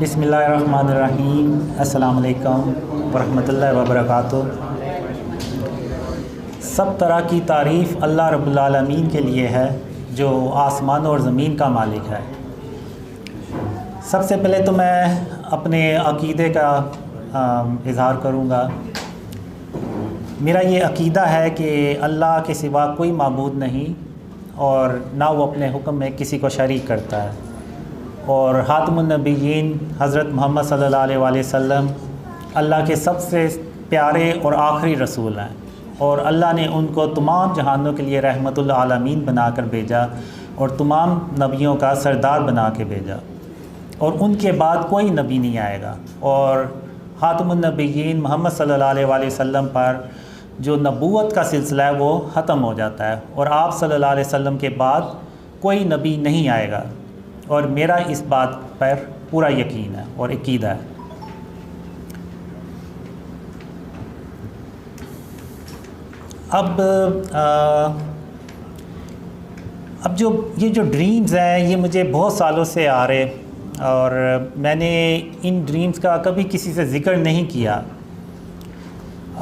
بسم اللہ الرحمن الرحیم۔ السلام علیکم ورحمۃ اللہ وبرکاتہ۔ سب طرح کی تعریف اللہ رب العالمین کے لیے ہے جو آسمان اور زمین کا مالک ہے۔ سب سے پہلے تو میں اپنے عقیدے کا اظہار کروں گا۔ میرا یہ عقیدہ ہے کہ اللہ کے سوا کوئی معبود نہیں اور نہ وہ اپنے حکم میں کسی کو شریک کرتا ہے، اور خاتم النبیین حضرت محمد صلی اللہ علیہ وآلہ وسلم اللہ کے سب سے پیارے اور آخری رسول ہیں، اور اللہ نے ان کو تمام جہانوں کے لیے رحمت العالمین بنا کر بھیجا اور تمام نبیوں کا سردار بنا کے بھیجا، اور ان کے بعد کوئی نبی نہیں آئے گا، اور خاتم النبیین محمد صلی اللہ علیہ وآلہ وسلم پر جو نبوت کا سلسلہ ہے وہ ختم ہو جاتا ہے، اور آپ صلی اللہ علیہ وسلم کے بعد کوئی نبی نہیں آئے گا، اور میرا اس بات پر پورا یقین ہے اور عقیدہ ہے۔ اب یہ جو ڈریمز ہیں یہ مجھے بہت سالوں سے آ رہے، اور میں نے ان ڈریمز کا کبھی کسی سے ذکر نہیں کیا۔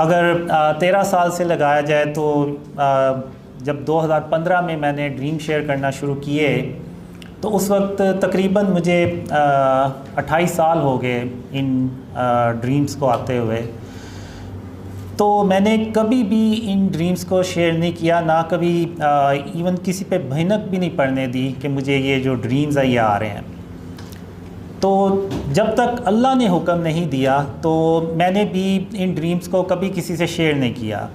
اگر 13 سال سے لگایا جائے تو جب 2015 میں نے ڈریم شیئر کرنا شروع کیے تو اس وقت تقریباً مجھے 28 سال ہو گئے ان ڈریمز کو آتے ہوئے، تو میں نے کبھی بھی ان ڈریمز کو شیئر نہیں کیا، نہ کبھی ایون کسی پہ بھنک بھی نہیں پڑنے دی کہ مجھے یہ جو ڈریمز ہیں یہ آ رہے ہیں۔ تو جب تک اللہ نے حکم نہیں دیا تو میں نے بھی ان ڈریمز کو کبھی کسی سے شیئر نہیں کیا۔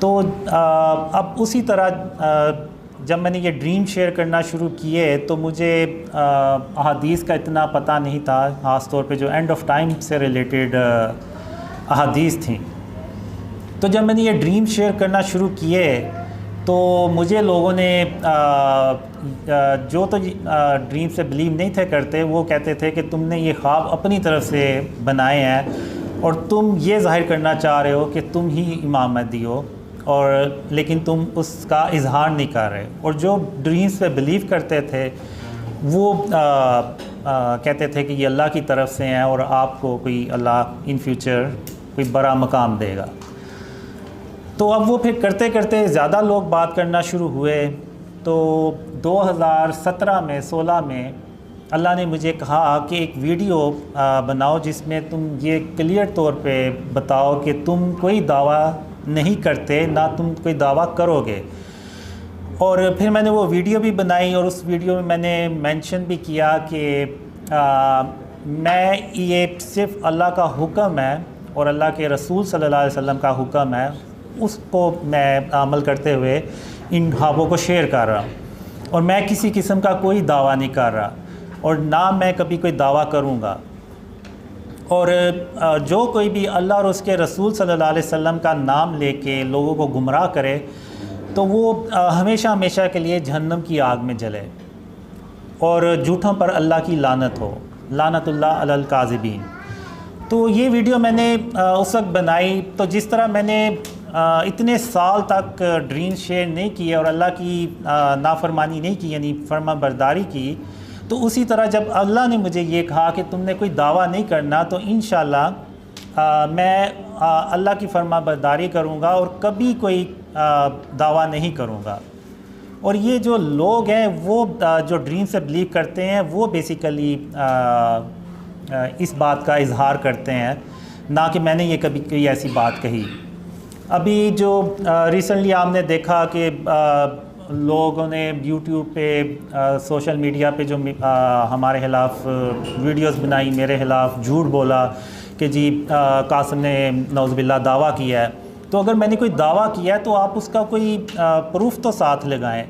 تو اب اسی طرح جب میں نے یہ ڈریم شیئر کرنا شروع کیے تو مجھے احادیث کا اتنا پتہ نہیں تھا، خاص طور پہ جو اینڈ آف ٹائم سے ریلیٹڈ احادیث تھیں۔ تو جب میں نے یہ ڈریم شیئر کرنا شروع کیے تو مجھے لوگوں نے جو تو ڈریم سے بلیو نہیں تھے کرتے، وہ کہتے تھے کہ تم نے یہ خواب اپنی طرف سے بنائے ہیں اور تم یہ ظاہر کرنا چاہ رہے ہو کہ تم ہی امام مہدی ہو، اور لیکن تم اس کا اظہار نہیں کر رہے۔ اور جو ڈریمز پہ بلیو کرتے تھے وہ کہتے تھے کہ یہ اللہ کی طرف سے ہیں اور آپ کو کوئی اللہ ان فیوچر کوئی بڑا مقام دے گا۔ تو اب وہ پھر کرتے کرتے زیادہ لوگ بات کرنا شروع ہوئے، تو 2016 میں اللہ نے مجھے کہا کہ ایک ویڈیو بناؤ جس میں تم یہ کلیئر طور پہ بتاؤ کہ تم کوئی دعویٰ نہیں کرتے، نہ تم کوئی دعویٰ کرو گے۔ اور پھر میں نے وہ ویڈیو بھی بنائی، اور اس ویڈیو میں نے مینشن بھی کیا کہ میں یہ صرف اللہ کا حکم ہے اور اللہ کے رسول صلی اللہ علیہ وسلم کا حکم ہے، اس کو میں عمل کرتے ہوئے ان خوابوں کو شیئر کر رہا ہوں، اور میں کسی قسم کا کوئی دعویٰ نہیں کر رہا، اور نہ میں کبھی کوئی دعویٰ کروں گا۔ اور جو کوئی بھی اللہ اور اس کے رسول صلی اللہ علیہ وسلم کا نام لے کے لوگوں کو گمراہ کرے تو وہ ہمیشہ ہمیشہ کے لیے جہنم کی آگ میں جلے، اور جھوٹوں پر اللہ کی لعنت ہو، لعنت اللہ علی الکاذبین۔ تو یہ ویڈیو میں نے اس وقت بنائی، تو جس طرح میں نے اتنے سال تک ڈریم شیئر نہیں کیے اور اللہ کی نافرمانی نہیں کی، یعنی فرما برداری کی، تو اسی طرح جب اللہ نے مجھے یہ کہا کہ تم نے کوئی دعویٰ نہیں کرنا، تو انشاءاللہ میں اللہ کی فرما برداری کروں گا اور کبھی کوئی دعویٰ نہیں کروں گا۔ اور یہ جو لوگ ہیں وہ جو ڈریم سے بلیو کرتے ہیں وہ بیسیکلی اس بات کا اظہار کرتے ہیں، نہ کہ میں نے یہ کبھی کوئی ایسی بات کہی۔ ابھی جو ریسنٹلی آپ نے دیکھا کہ لوگوں نے یوٹیوب پہ سوشل میڈیا پہ جو ہمارے خلاف ویڈیوز بنائی، میرے خلاف جھوٹ بولا کہ جی قاسم نے نعوذ باللہ دعویٰ کیا ہے، تو اگر میں نے کوئی دعویٰ کیا ہے تو آپ اس کا کوئی پروف تو ساتھ لگائیں،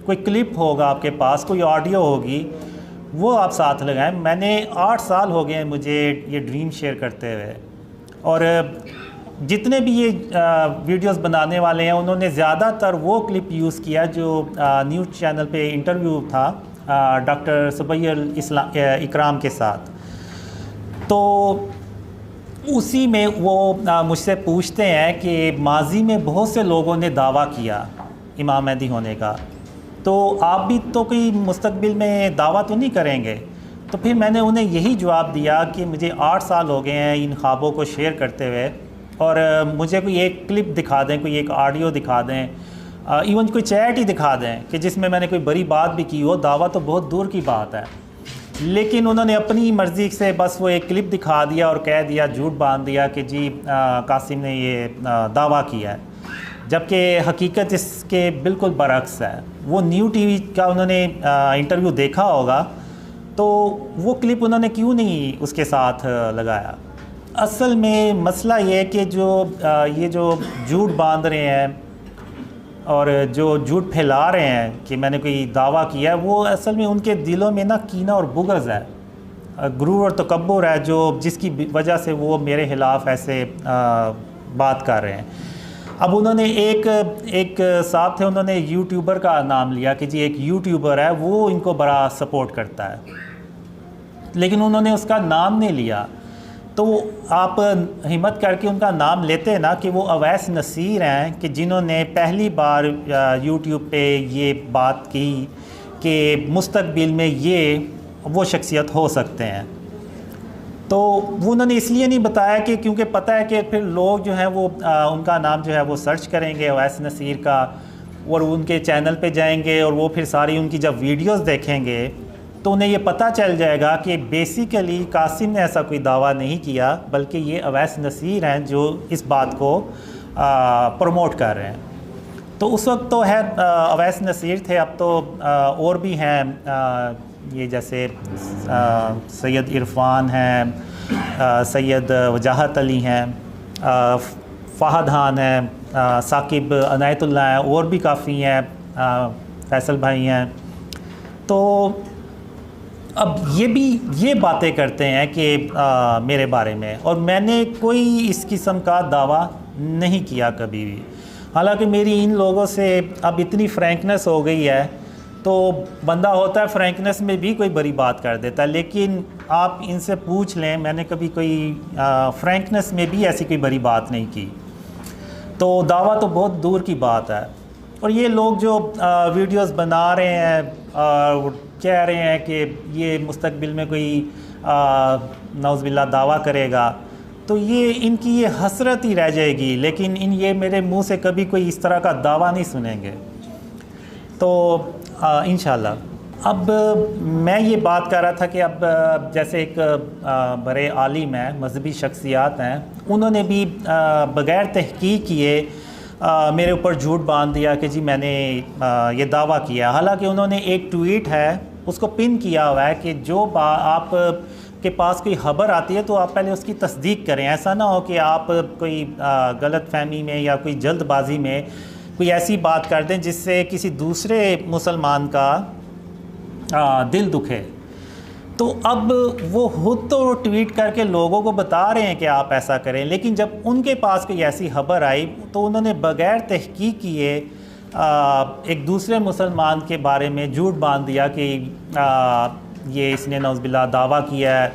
کوئی کلپ ہوگا آپ کے پاس، کوئی آڈیو ہوگی، وہ آپ ساتھ لگائیں۔ میں نے 8 سال ہو گئے ہیں مجھے یہ ڈریم شیئر کرتے ہوئے، اور جتنے بھی یہ ویڈیوز بنانے والے ہیں انہوں نے زیادہ تر وہ کلپ یوز کیا جو نیوز چینل پہ انٹرویو تھا ڈاکٹر صبیح اکرام کے ساتھ، تو اسی میں وہ مجھ سے پوچھتے ہیں کہ ماضی میں بہت سے لوگوں نے دعویٰ کیا امام مہدی ہونے کا، تو آپ بھی تو کوئی مستقبل میں دعویٰ تو نہیں کریں گے؟ تو پھر میں نے انہیں یہی جواب دیا کہ مجھے 8 سال ہو گئے ہیں ان خوابوں کو شیئر کرتے ہوئے، اور مجھے کوئی ایک کلپ دکھا دیں، کوئی ایک آڈیو دکھا دیں، ایون کوئی چیٹ ہی دکھا دیں کہ جس میں نے کوئی بڑی بات بھی کی ہو، دعویٰ تو بہت دور کی بات ہے۔ لیکن انہوں نے اپنی مرضی سے بس وہ ایک کلپ دکھا دیا اور کہہ دیا، جھوٹ باندھ دیا کہ جی قاسم نے یہ دعویٰ کیا ہے، جبکہ حقیقت اس کے بالکل برعکس ہے۔ وہ نیو ٹی وی کا انہوں نے انٹرویو دیکھا ہوگا، تو وہ کلپ انہوں نے کیوں نہیں اس کے ساتھ لگایا؟ اصل میں مسئلہ یہ ہے کہ یہ جو جھوٹ باندھ رہے ہیں اور جو جھوٹ پھیلا رہے ہیں کہ میں نے کوئی دعویٰ کیا ہے، وہ اصل میں ان کے دلوں میں نا کینہ اور بغض ہے، غرور اور تکبر ہے، جس کی وجہ سے وہ میرے خلاف ایسے بات کر رہے ہیں۔ اب انہوں نے ایک صاحب تھے، انہوں نے یوٹیوبر کا نام لیا کہ جی ایک یوٹیوبر ہے، وہ ان کو بڑا سپورٹ کرتا ہے، لیکن انہوں نے اس کا نام نہیں لیا۔ تو آپ ہمت کر کے ان کا نام لیتے ہیں نا کہ وہ اویس نصیر ہیں، کہ جنہوں نے پہلی بار یوٹیوب پہ یہ بات کی کہ مستقبل میں وہ شخصیت ہو سکتے ہیں۔ تو وہ انہوں نے اس لیے نہیں بتایا کہ کیونکہ پتہ ہے کہ پھر لوگ جو ہیں وہ ان کا نام جو ہے وہ سرچ کریں گے اویس نصیر کا، اور ان کے چینل پہ جائیں گے، اور وہ پھر ساری ان کی جب ویڈیوز دیکھیں گے تو انہیں یہ پتہ چل جائے گا کہ بیسیکلی قاسم نے ایسا کوئی دعویٰ نہیں کیا، بلکہ یہ اویس نصیر ہیں جو اس بات کو پروموٹ کر رہے ہیں۔ تو اس وقت تو ہے اویس نصیر تھے، اب تو اور بھی ہیں، یہ جیسے سید عرفان ہیں، سید وجاہت علی ہیں، فہد خان ہیں، ثاقب عنایت اللہ ہیں، اور بھی کافی ہیں، فیصل بھائی ہیں۔ تو اب یہ باتیں کرتے ہیں کہ میرے بارے میں، اور میں نے کوئی اس قسم کا دعویٰ نہیں کیا کبھی بھی، حالانکہ میری ان لوگوں سے اب اتنی فرینکنس ہو گئی ہے، تو بندہ ہوتا ہے فرینکنس میں بھی کوئی بڑی بات کر دیتا ہے، لیکن آپ ان سے پوچھ لیں، میں نے کبھی کوئی فرینکنس میں بھی ایسی کوئی بڑی بات نہیں کی۔ تو دعویٰ تو بہت دور کی بات ہے۔ اور یہ لوگ جو ویڈیوز بنا رہے ہیں اور کہہ رہے ہیں کہ یہ مستقبل میں کوئی نعوذ باللہ دعویٰ کرے گا، تو یہ ان کی یہ حسرت ہی رہ جائے گی، لیکن یہ میرے منہ سے کبھی کوئی اس طرح کا دعویٰ نہیں سنیں گے۔ تو انشاءاللہ اب میں یہ بات کر رہا تھا کہ اب جیسے ایک بڑے عالم ہیں، مذہبی شخصیات ہیں، انہوں نے بھی بغیر تحقیق کیے میرے اوپر جھوٹ باندھ دیا کہ جی میں نے یہ دعویٰ کیا، حالانکہ انہوں نے ایک ٹویٹ ہے اس کو پن کیا ہوا ہے کہ جو آپ کے پاس کوئی خبر آتی ہے تو آپ پہلے اس کی تصدیق کریں، ایسا نہ ہو کہ آپ کوئی غلط فہمی میں یا کوئی جلد بازی میں کوئی ایسی بات کر دیں جس سے کسی دوسرے مسلمان کا دل دکھے۔ تو اب وہ خود تو ٹویٹ کر کے لوگوں کو بتا رہے ہیں کہ آپ ایسا کریں، لیکن جب ان کے پاس کوئی ایسی خبر آئی تو انہوں نے بغیر تحقیق کیے ایک دوسرے مسلمان کے بارے میں جھوٹ باندھ دیا کہ یہ اس نے نعوذ باللہ دعویٰ کیا ہے،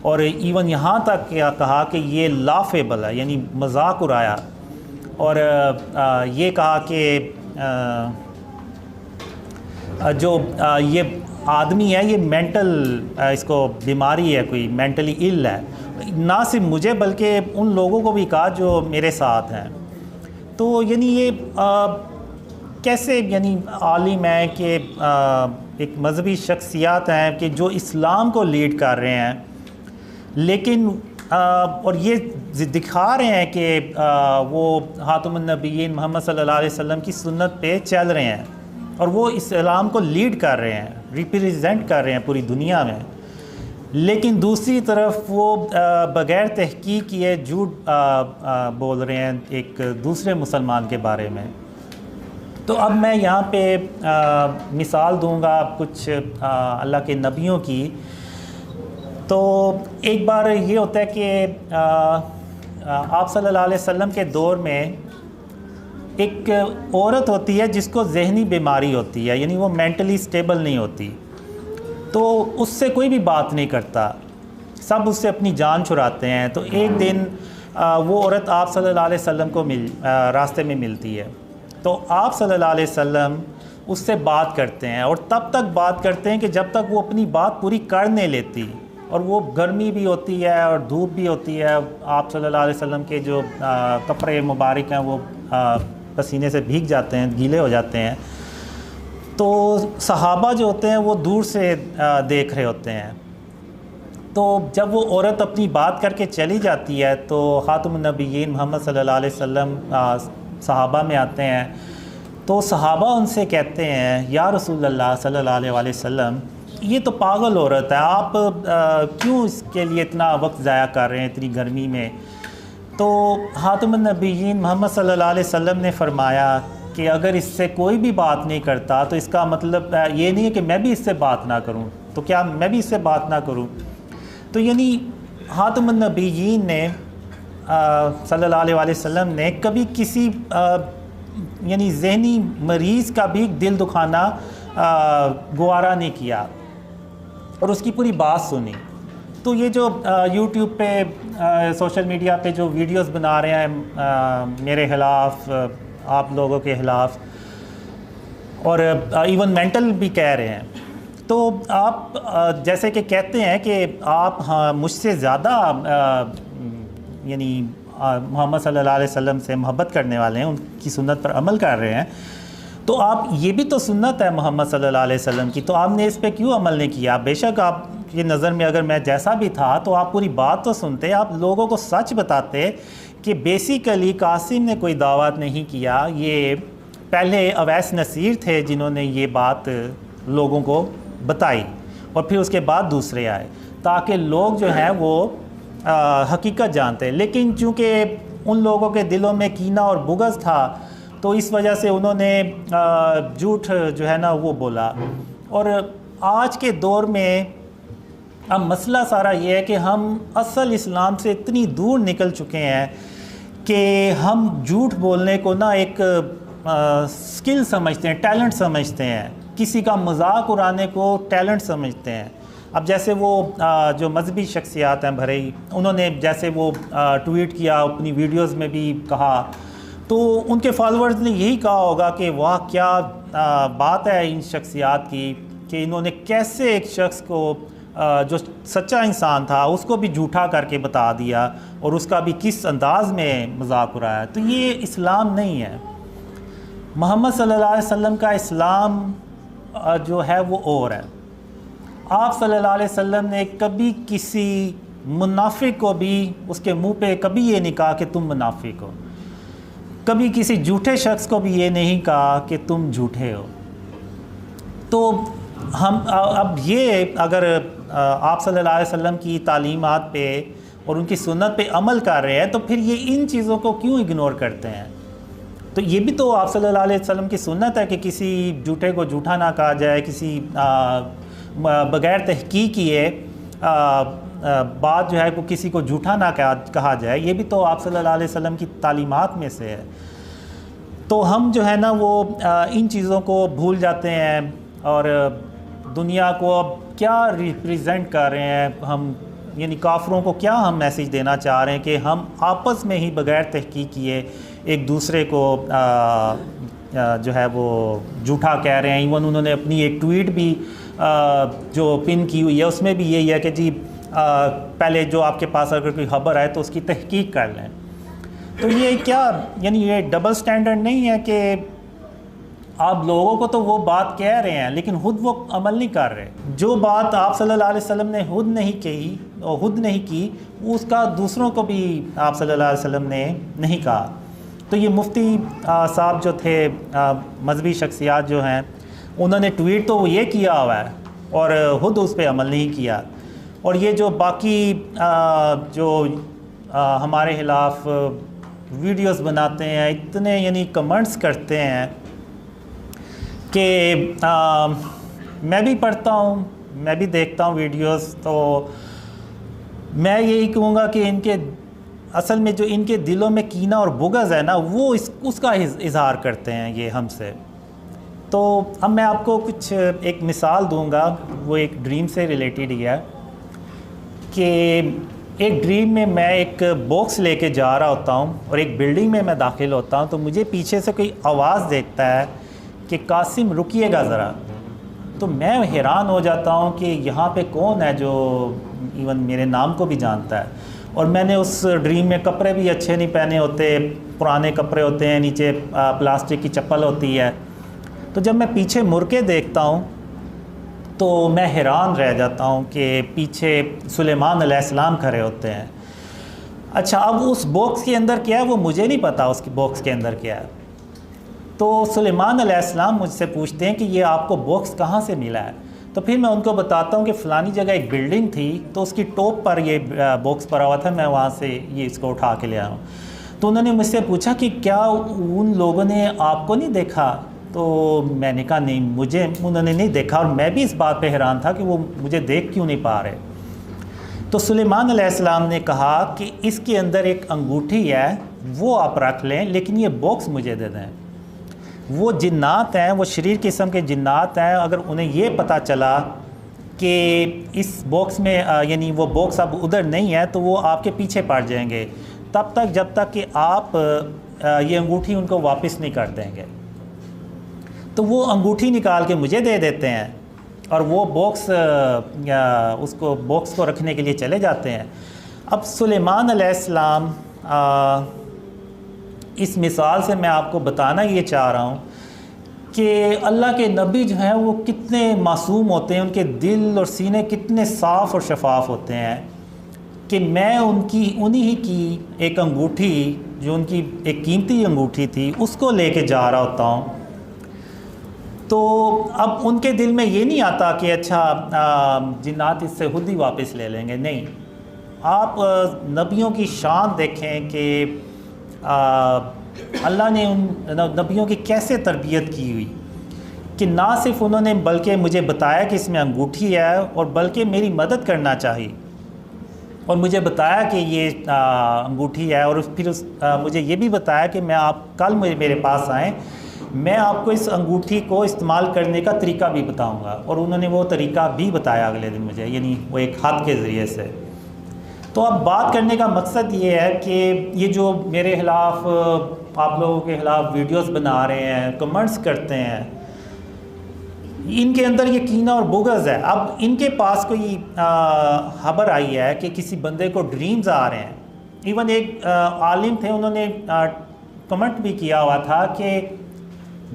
اور ایون یہاں تک کہا کہ یہ لافیبل ہے، یعنی مذاق اڑایا، اور یہ کہا کہ جو یہ آدمی ہے یہ مینٹل اس کو بیماری ہے، کوئی مینٹلی ال ہے، نہ صرف مجھے بلکہ ان لوگوں کو بھی کہا جو میرے ساتھ ہیں۔ تو یعنی یہ کیسے یعنی عالم ہے کہ ایک مذہبی شخصیات ہیں کہ جو اسلام کو لیڈ کر رہے ہیں، لیکن اور یہ دکھا رہے ہیں کہ وہ خاتم النبیین محمد صلی اللہ علیہ وسلم کی سنت پہ چل رہے ہیں، اور وہ اسلام کو لیڈ کر رہے ہیں، ریپریزنٹ کر رہے ہیں پوری دنیا میں، لیکن دوسری طرف وہ بغیر تحقیق کیے جھوٹ بول رہے ہیں ایک دوسرے مسلمان کے بارے میں۔ تو اب میں یہاں پہ مثال دوں گا کچھ اللہ کے نبیوں کی۔ تو ایک بار یہ ہوتا ہے کہ آپ صلی اللہ علیہ وسلم کے دور میں ایک عورت ہوتی ہے جس کو ذہنی بیماری ہوتی ہے، یعنی وہ مینٹلی سٹیبل نہیں ہوتی، تو اس سے کوئی بھی بات نہیں کرتا، سب اس سے اپنی جان چھڑاتے ہیں۔ تو ایک دن وہ عورت آپ صلی اللہ علیہ وسلم کو راستے میں ملتی ہے، تو آپ صلی اللہ علیہ وسلم اس سے بات کرتے ہیں، اور تب تک بات کرتے ہیں کہ جب تک وہ اپنی بات پوری کر نہیں لیتی، اور وہ گرمی بھی ہوتی ہے اور دھوپ بھی ہوتی ہے، آپ صلی اللہ علیہ وسلم کے جو کپڑے مبارک ہیں وہ پسینے سے بھیگ جاتے ہیں، گیلے ہو جاتے ہیں، تو صحابہ جو ہوتے ہیں وہ دور سے دیکھ رہے ہوتے ہیں۔ تو جب وہ عورت اپنی بات کر کے چلی جاتی ہے تو خاتم النبیین محمد صلی اللہ علیہ وسلم صحابہ میں آتے ہیں، تو صحابہ ان سے کہتے ہیں یا رسول اللہ صلی اللہ علیہ وسلم، یہ تو پاگل عورت ہے، آپ کیوں اس کے لیے اتنا وقت ضائع کر رہے ہیں اتنی گرمی میں؟ تو خاتم النبیین محمد صلی اللہ علیہ وسلم نے فرمایا کہ اگر اس سے کوئی بھی بات نہیں کرتا تو اس کا مطلب یہ نہیں ہے کہ میں بھی اس سے بات نہ کروں، تو کیا میں بھی اس سے بات نہ کروں؟ تو یعنی خاتم النبیین نے صلی اللہ علیہ وسلم نے کبھی کسی یعنی ذہنی مریض کا بھی دل دکھانا گوارا نہیں کیا اور اس کی پوری بات سنی۔ تو یہ جو یوٹیوب پہ سوشل میڈیا پہ جو ویڈیوز بنا رہے ہیں میرے خلاف، آپ لوگوں کے خلاف، اور ایون مینٹل بھی کہہ رہے ہیں، تو آپ جیسے کہ کہتے ہیں کہ آپ مجھ سے زیادہ یعنی محمد صلی اللہ علیہ وسلم سے محبت کرنے والے ہیں، ان کی سنت پر عمل کر رہے ہیں، تو آپ یہ بھی تو سنت ہے محمد صلی اللہ علیہ وسلم کی، تو آپ نے اس پہ کیوں عمل نہیں کیا؟ بے شک آپ کی نظر میں اگر میں جیسا بھی تھا تو آپ پوری بات تو سنتے، آپ لوگوں کو سچ بتاتے کہ بیسیکلی قاسم نے کوئی دعوت نہیں کیا، یہ پہلے اویس نصیر تھے جنہوں نے یہ بات لوگوں کو بتائی، اور پھر اس کے بعد دوسرے آئے تاکہ لوگ جو ہیں وہ حقیقت جانتے۔ لیکن چونکہ ان لوگوں کے دلوں میں کینہ اور بغض تھا تو اس وجہ سے انہوں نے جھوٹ جو ہے نا وہ بولا۔ اور آج کے دور میں اب مسئلہ سارا یہ ہے کہ ہم اصل اسلام سے اتنی دور نکل چکے ہیں کہ ہم جھوٹ بولنے کو نا ایک سکل سمجھتے ہیں، ٹیلنٹ سمجھتے ہیں، کسی کا مذاق اڑانے کو ٹیلنٹ سمجھتے ہیں۔ اب جیسے وہ جو مذہبی شخصیات ہیں بھرے، انہوں نے جیسے وہ ٹویٹ کیا، اپنی ویڈیوز میں بھی کہا، تو ان کے فالورز نے یہی کہا ہوگا کہ واہ کیا بات ہے ان شخصیات کی کہ انہوں نے کیسے ایک شخص کو جو سچا انسان تھا اس کو بھی جھوٹا کر کے بتا دیا اور اس کا بھی کس انداز میں مذاق اڑایا۔ تو یہ اسلام نہیں ہے۔ محمد صلی اللہ علیہ وسلم کا اسلام جو ہے وہ اور ہے۔ آپ صلی اللہ علیہ وسلم نے کبھی کسی منافق کو بھی اس کے منہ پہ کبھی یہ نہیں کہا کہ تم منافق ہو، کبھی کسی جھوٹے شخص کو بھی یہ نہیں کہا کہ تم جھوٹے ہو۔ تو ہم اب یہ اگر آپ صلی اللہ علیہ وسلم کی تعلیمات پہ اور ان کی سنت پہ عمل کر رہے ہیں تو پھر یہ ان چیزوں کو کیوں اگنور کرتے ہیں؟ تو یہ بھی تو آپ صلی اللہ علیہ وسلم کی سنت ہے کہ کسی جھوٹے کو جھوٹا نہ کہا جائے، کسی بغیر تحقیق کیے بات جو ہے وہ کسی کو جھوٹا نہ کہا جائے، یہ بھی تو آپ صلی اللہ علیہ وسلم کی تعلیمات میں سے ہے۔ تو ہم جو ہے نا وہ ان چیزوں کو بھول جاتے ہیں اور دنیا کو اب کیا ریپریزنٹ کر رہے ہیں ہم، یعنی کافروں کو کیا ہم میسیج دینا چاہ رہے ہیں کہ ہم آپس میں ہی بغیر تحقیق کیے ایک دوسرے کو جو ہے وہ جھوٹا کہہ رہے ہیں۔ ایون انہوں نے اپنی ایک ٹویٹ بھی جو پن کی ہوئی ہے اس میں بھی یہی ہے کہ جی پہلے جو آپ کے پاس اگر کوئی خبر آئے تو اس کی تحقیق کر لیں۔ تو یہ کیا یعنی یہ ڈبل سٹینڈرڈ نہیں ہے کہ آپ لوگوں کو تو وہ بات کہہ رہے ہیں لیکن خود وہ عمل نہیں کر رہے؟ جو بات آپ صلی اللہ علیہ وسلم نے خود نہیں کہی اور خود نہیں کی اس کا دوسروں کو بھی آپ صلی اللہ علیہ وسلم نے نہیں کہا۔ تو یہ مفتی صاحب جو تھے، مذہبی شخصیات جو ہیں، انہوں نے ٹویٹ تو وہ یہ کیا ہوا ہے اور خود اس پہ عمل نہیں کیا۔ اور یہ جو باقی جو ہمارے خلاف ویڈیوز بناتے ہیں، اتنے یعنی کمنٹس کرتے ہیں کہ میں بھی پڑھتا ہوں، میں بھی دیکھتا ہوں ویڈیوز، تو میں یہی کہوں گا کہ ان کے اصل میں جو ان کے دلوں میں کینہ اور بغض ہے نا وہ اس کا اظہار کرتے ہیں یہ ہم سے۔ تو اب میں آپ کو کچھ ایک مثال دوں گا، وہ ایک ڈریم سے ریلیٹڈ ہی ہے کہ ایک ڈریم میں میں ایک باکس لے کے جا رہا ہوتا ہوں اور ایک بلڈنگ میں داخل ہوتا ہوں، تو مجھے پیچھے سے کوئی آواز دیتا ہے کہ قاسم رکیے گا ذرا. تو میں حیران ہو جاتا ہوں کہ یہاں پہ کون ہے جو ایون میرے نام کو بھی جانتا ہے. اور میں نے اس ڈریم میں کپڑے بھی اچھے نہیں پہنے ہوتے, پرانے کپڑے ہوتے ہیں, نیچے پلاسٹک کی چپل ہوتی ہے. تو جب میں پیچھے مڑ کے دیکھتا ہوں تو میں حیران رہ جاتا ہوں کہ پیچھے سلیمان علیہ السلام کھڑے ہوتے ہیں. اچھا, اب اس باکس کے اندر کیا ہے وہ مجھے نہیں پتا اس کی باکس کے اندر کیا ہے. تو سلیمان علیہ السلام مجھ سے پوچھتے ہیں کہ یہ آپ کو باکس کہاں سے ملا ہے. تو پھر میں ان کو بتاتا ہوں کہ فلانی جگہ ایک بلڈنگ تھی تو اس کی ٹاپ پر یہ باکس پڑا ہوا تھا, میں وہاں سے یہ اس کو اٹھا کے لے آیا ہوں. تو انہوں نے مجھ سے پوچھا کہ کیا ان لوگوں نے آپ کو نہیں دیکھا. تو میں نے کہا نہیں, مجھے انہوں نے نہیں دیکھا, اور میں بھی اس بات پہ حیران تھا کہ وہ مجھے دیکھ کیوں نہیں پا رہے. تو سلیمان علیہ السلام نے کہا کہ اس کے اندر ایک انگوٹھی ہے, وہ آپ رکھ لیں, لیکن یہ باکس مجھے دے دیں. وہ جنات ہیں, وہ شریر قسم کے جنات ہیں, اگر انہیں یہ پتہ چلا کہ اس باکس میں یعنی وہ باکس اب ادھر نہیں ہے تو وہ آپ کے پیچھے پڑ جائیں گے تب تک جب تک کہ آپ یہ انگوٹھی ان کو واپس نہیں کر دیں گے. تو وہ انگوٹھی نکال کے مجھے دے دیتے ہیں اور وہ باکس اس کو باکس کو رکھنے کے لیے چلے جاتے ہیں. اب سلیمان علیہ السلام اس مثال سے میں آپ کو بتانا یہ چاہ رہا ہوں کہ اللہ کے نبی جو ہیں وہ کتنے معصوم ہوتے ہیں, ان کے دل اور سینے کتنے صاف اور شفاف ہوتے ہیں کہ میں انہی کی ایک انگوٹھی جو ان کی ایک قیمتی انگوٹھی تھی اس کو لے کے جا رہا ہوتا ہوں. تو اب ان کے دل میں یہ نہیں آتا کہ اچھا جنات اس سے خود ہی واپس لے لیں گے. نہیں, آپ نبیوں کی شان دیکھیں کہ اللہ نے ان نبیوں کی کیسے تربیت کی ہوئی کہ نہ صرف انہوں نے بلکہ مجھے بتایا کہ اس میں انگوٹھی ہے, اور بلکہ میری مدد کرنا چاہی اور مجھے بتایا کہ یہ انگوٹھی ہے, اور پھر مجھے یہ بھی بتایا کہ میں آپ کل میرے پاس آئیں, میں آپ کو اس انگوٹھی کو استعمال کرنے کا طریقہ بھی بتاؤں گا. اور انہوں نے وہ طریقہ بھی بتایا اگلے دن مجھے, یعنی وہ ایک ہاتھ کے ذریعے سے. تو اب بات کرنے کا مقصد یہ ہے کہ یہ جو میرے خلاف آپ لوگوں کے خلاف ویڈیوز بنا رہے ہیں, کمنٹس کرتے ہیں, ان کے اندر یہ کینہ اور بغض ہے. اب ان کے پاس کوئی خبر آئی ہے کہ کسی بندے کو ڈریمز آ رہے ہیں. ایون ایک عالم تھے, انہوں نے کمنٹ بھی کیا ہوا تھا کہ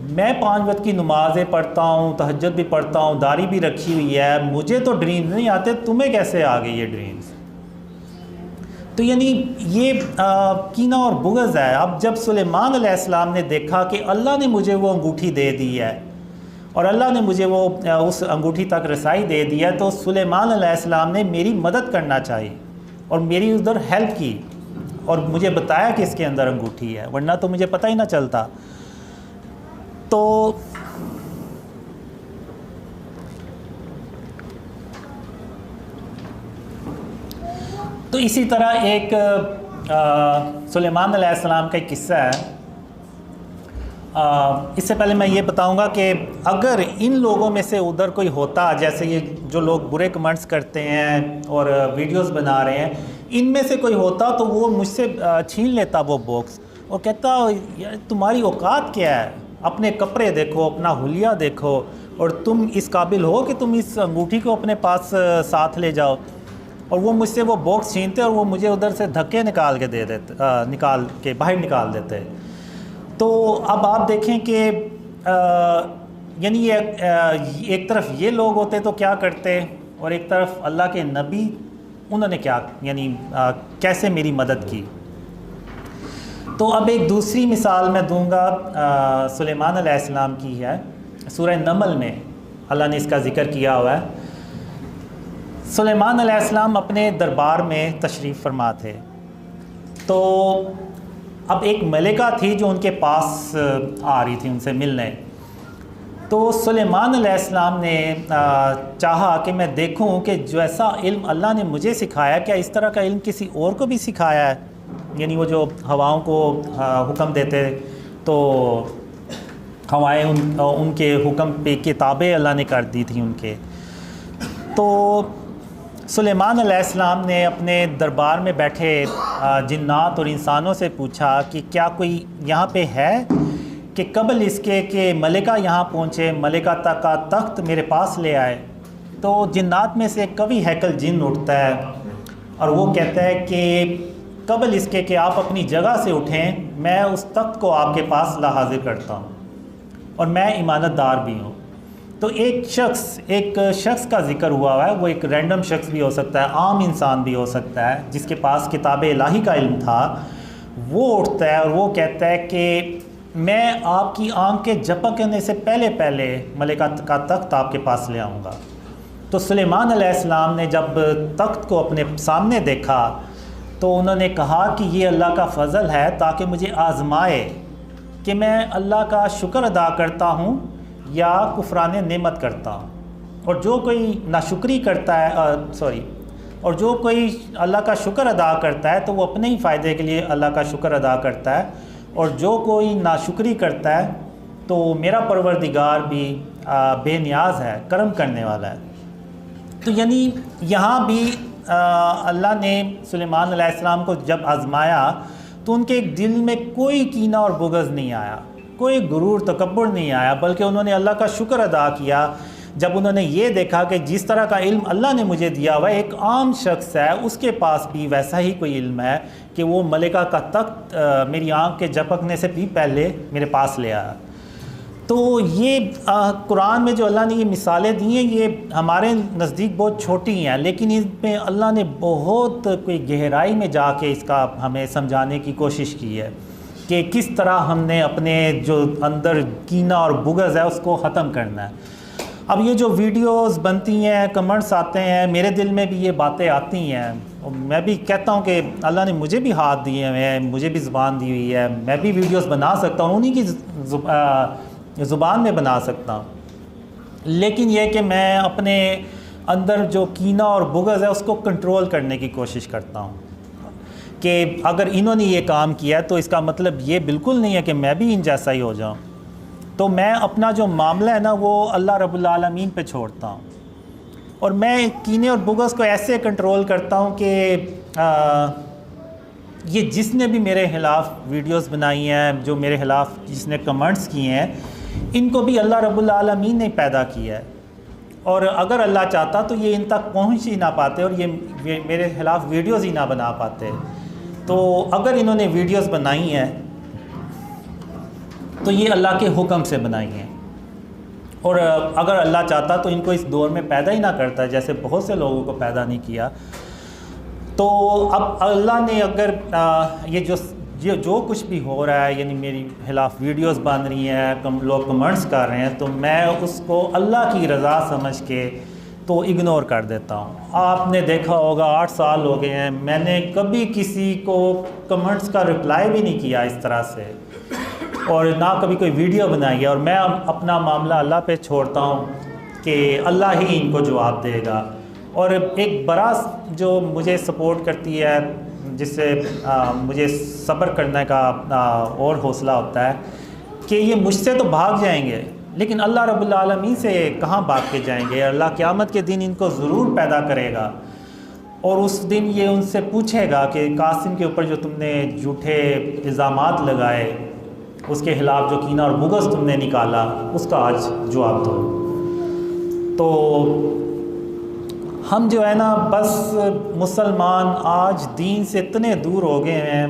میں 5 وقت کی نمازیں پڑھتا ہوں, تہجد بھی پڑھتا ہوں, داڑھی بھی رکھی ہوئی ہے, مجھے تو ڈریمز نہیں آتے, تمہیں کیسے آ گئی یہ ڈریمز. تو یعنی یہ کینہ اور بغض ہے. اب جب سلیمان علیہ السلام نے دیکھا کہ اللہ نے مجھے وہ انگوٹھی دے دی ہے اور اللہ نے مجھے وہ اس انگوٹھی تک رسائی دے دی ہے, تو سلیمان علیہ السلام نے میری مدد کرنا چاہی اور میری ادھر ہیلپ کی اور مجھے بتایا کہ اس کے اندر انگوٹھی ہے, ورنہ تو مجھے پتہ ہی نہ چلتا. تو اسی طرح ایک سلیمان علیہ السلام کا ایک قصہ ہے. اس سے پہلے میں یہ بتاؤں گا کہ اگر ان لوگوں میں سے ادھر کوئی ہوتا, جیسے یہ جو لوگ برے کمنٹس کرتے ہیں اور ویڈیوز بنا رہے ہیں, ان میں سے کوئی ہوتا تو وہ مجھ سے چھین لیتا وہ باکس اور کہتا یار تمہاری اوقات کیا ہے, اپنے کپڑے دیکھو, اپنا حلیہ دیکھو, اور تم اس قابل ہو کہ تم اس انگوٹھی کو اپنے پاس ساتھ لے جاؤ. اور وہ مجھ سے وہ باکس چھینتے اور وہ مجھے ادھر سے دھکے نکال کے دے دیتے, نکال کے باہر نکال دیتے. تو اب آپ دیکھیں کہ یعنی ایک طرف یہ لوگ ہوتے تو کیا کرتے, اور ایک طرف اللہ کے نبی, انہوں نے کیا یعنی کیسے میری مدد کی. تو اب ایک دوسری مثال میں دوں گا سلیمان علیہ السلام کی ہے. سورہ نمل میں اللہ نے اس کا ذکر کیا ہوا ہے. سلیمان علیہ السلام اپنے دربار میں تشریف فرما تھے. تو اب ایک ملکہ تھی جو ان کے پاس آ رہی تھی ان سے ملنے. تو سلیمان علیہ السلام نے چاہا کہ میں دیکھوں کہ جیسا علم اللہ نے مجھے سکھایا, کیا اس طرح کا علم کسی اور کو بھی سکھایا ہے. یعنی وہ جو ہواؤں کو حکم دیتے تو ہوائیں ان کے حکم پہ کتابیں اللہ نے کر دی تھیں ان کے. تو سلیمان علیہ السلام نے اپنے دربار میں بیٹھے جنات اور انسانوں سے پوچھا کہ کیا کوئی یہاں پہ ہے کہ قبل اس کے کہ ملکہ یہاں پہنچے، ملکہ تک کا تخت میرے پاس لے آئے، تو جنات میں سے ایک قوی ہیکل جن اٹھتا ہے اور وہ کہتا ہے کہ قبل اس کے کہ آپ اپنی جگہ سے اٹھیں، میں اس تخت کو آپ کے پاس لا حاضر کرتا ہوں اور میں امانت دار بھی ہوں۔ تو ایک شخص کا ذکر ہوا ہے، وہ ایک رینڈم شخص بھی ہو سکتا ہے، عام انسان بھی ہو سکتا ہے، جس کے پاس کتاب الہی کا علم تھا۔ وہ اٹھتا ہے اور وہ کہتا ہے کہ میں آپ کی آنکھ کے جھپکنے سے پہلے ملکہ کا تخت آپ کے پاس لے آؤں گا۔ تو سلیمان علیہ السلام نے جب تخت کو اپنے سامنے دیکھا تو انہوں نے کہا کہ یہ اللہ کا فضل ہے تاکہ مجھے آزمائے کہ میں اللہ کا شکر ادا کرتا ہوں یا کفران نعمت کرتا ہوں۔ اور جو کوئی ناشکری کرتا ہے اور جو کوئی اللہ کا شکر ادا کرتا ہے تو وہ اپنے ہی فائدے کے لیے اللہ کا شکر ادا کرتا ہے، اور جو کوئی ناشکری کرتا ہے تو میرا پروردگار بھی بے نیاز ہے، کرم کرنے والا ہے۔ تو یعنی یہاں بھی اللہ نے سلیمان علیہ السلام کو جب آزمایا تو ان کے دل میں کوئی کینہ اور بغض نہیں آیا، کوئی غرور تکبر نہیں آیا، بلکہ انہوں نے اللہ کا شکر ادا کیا جب انہوں نے یہ دیکھا کہ جس طرح کا علم اللہ نے مجھے دیا ہوا ہے، ایک عام شخص ہے اس کے پاس بھی ویسا ہی کوئی علم ہے کہ وہ ملکہ کا تخت میری آنکھ کے جھپکنے سے بھی پہلے میرے پاس لے آیا۔ تو یہ قرآن میں جو اللہ نے یہ مثالیں دی ہیں یہ ہمارے نزدیک بہت چھوٹی ہیں، لیکن اس میں اللہ نے بہت کوئی گہرائی میں جا کے اس کا ہمیں سمجھانے کی کوشش کی ہے کہ کس طرح ہم نے اپنے جو اندر کینہ اور بغض ہے اس کو ختم کرنا ہے۔ اب یہ جو ویڈیوز بنتی ہیں، کمنٹس آتے ہیں، میرے دل میں بھی یہ باتیں آتی ہیں، اور میں بھی کہتا ہوں کہ اللہ نے مجھے بھی ہاتھ دیے ہیں، مجھے بھی زبان دی ہوئی ہے، میں بھی ویڈیوز بنا سکتا ہوں، انہی کی زبان میں بنا سکتا ہوں، لیکن یہ کہ میں اپنے اندر جو کینہ اور بغض ہے اس کو کنٹرول کرنے کی کوشش کرتا ہوں کہ اگر انہوں نے یہ کام کیا تو اس کا مطلب یہ بالکل نہیں ہے کہ میں بھی ان جیسا ہی ہو جاؤں۔ تو میں اپنا جو معاملہ ہے نا وہ اللہ رب العالمین پہ چھوڑتا ہوں، اور میں کینے اور بغض کو ایسے کنٹرول کرتا ہوں کہ یہ جس نے بھی میرے خلاف ویڈیوز بنائی ہیں، جو میرے خلاف جس نے کمنٹس کیے ہیں، ان کو بھی اللہ رب العالمین نے پیدا کیا ہے، اور اگر اللہ چاہتا تو یہ ان تک پہنچ ہی نہ پاتے اور یہ میرے خلاف ویڈیوز ہی نہ بنا پاتے۔ تو اگر انہوں نے ویڈیوز بنائی ہیں تو یہ اللہ کے حکم سے بنائی ہیں، اور اگر اللہ چاہتا تو ان کو اس دور میں پیدا ہی نہ کرتا، جیسے بہت سے لوگوں کو پیدا نہیں کیا۔ تو اب اللہ نے اگر یہ جو کچھ بھی ہو رہا ہے، یعنی میری خلاف ویڈیوز بن رہی ہیں، لوگ کمنٹس کر رہے ہیں، تو میں اس کو اللہ کی رضا سمجھ کے تو اگنور کر دیتا ہوں۔ آپ نے دیکھا ہوگا 8 سال ہو گئے ہیں، میں نے کبھی کسی کو کمنٹس کا رپلائی بھی نہیں کیا اس طرح سے، اور نہ کبھی کوئی ویڈیو بنائی ہے، اور میں اپنا معاملہ اللہ پہ چھوڑتا ہوں کہ اللہ ہی ان کو جواب دے گا۔ اور ایک بڑا جو مجھے سپورٹ کرتی ہے، جس سے مجھے صبر کرنے کا اور حوصلہ ہوتا ہے کہ یہ مجھ سے تو بھاگ جائیں گے لیکن اللہ رب العالمین سے کہاں بھاگ کے جائیں گے۔ اللہ قیامت کے دن ان کو ضرور پیدا کرے گا، اور اس دن یہ ان سے پوچھے گا کہ قاسم کے اوپر جو تم نے جھوٹے الزامات لگائے، اس کے خلاف جو کینہ اور بغض تم نے نکالا، اس کا آج جواب دو۔ تو ہم جو ہے نا بس مسلمان آج دین سے اتنے دور ہو گئے ہیں۔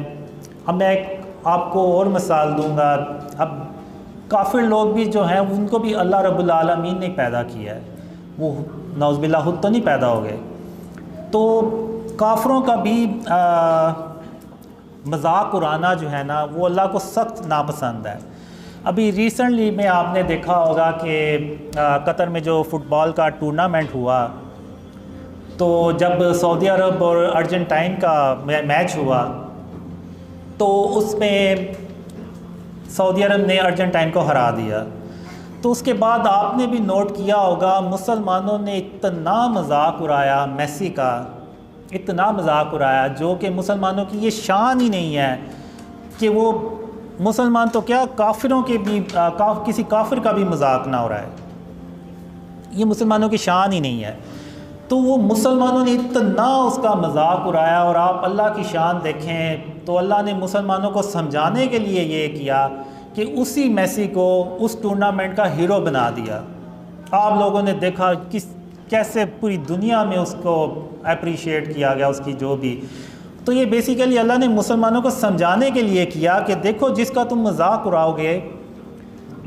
اب میں آپ کو اور مثال دوں گا، اب کافر لوگ بھی جو ہیں ان کو بھی اللہ رب العالمین نے پیدا کیا ہے، وہ نعوذ باللہ خود تو نہیں پیدا ہو گئے۔ تو کافروں کا بھی مذاق اڑانا جو ہے نا وہ اللہ کو سخت ناپسند ہے۔ ابھی ریسنٹلی میں آپ نے دیکھا ہوگا کہ قطر میں جو فٹ بال کا ٹورنامنٹ ہوا، تو جب سعودی عرب اور ارجنٹائن کا میچ ہوا تو اس میں سعودی عرب نے ارجنٹائن کو ہرا دیا۔ تو اس کے بعد آپ نے بھی نوٹ کیا ہوگا مسلمانوں نے اتنا مذاق اڑایا میسی کا، اتنا مذاق اڑایا جو کہ مسلمانوں کی یہ شان ہی نہیں ہے کہ وہ مسلمان تو کیا کافروں کے بھی کسی کافر کا بھی مذاق نہ اڑائے، یہ مسلمانوں کی شان ہی نہیں ہے۔ تو وہ مسلمانوں نے اتنا اس کا مذاق اڑایا، اور آپ اللہ کی شان دیکھیں تو اللہ نے مسلمانوں کو سمجھانے کے لیے یہ کیا کہ اسی میسی کو اس ٹورنامنٹ کا ہیرو بنا دیا. آپ لوگوں نے دیکھا کیسے پوری دنیا میں اس کو اپریشیٹ کیا گیا اس کی جو بھی. تو یہ بیسیکلی اللہ نے مسلمانوں کو سمجھانے کے لیے کیا کہ دیکھو جس کا تم مذاق اڑاؤ گے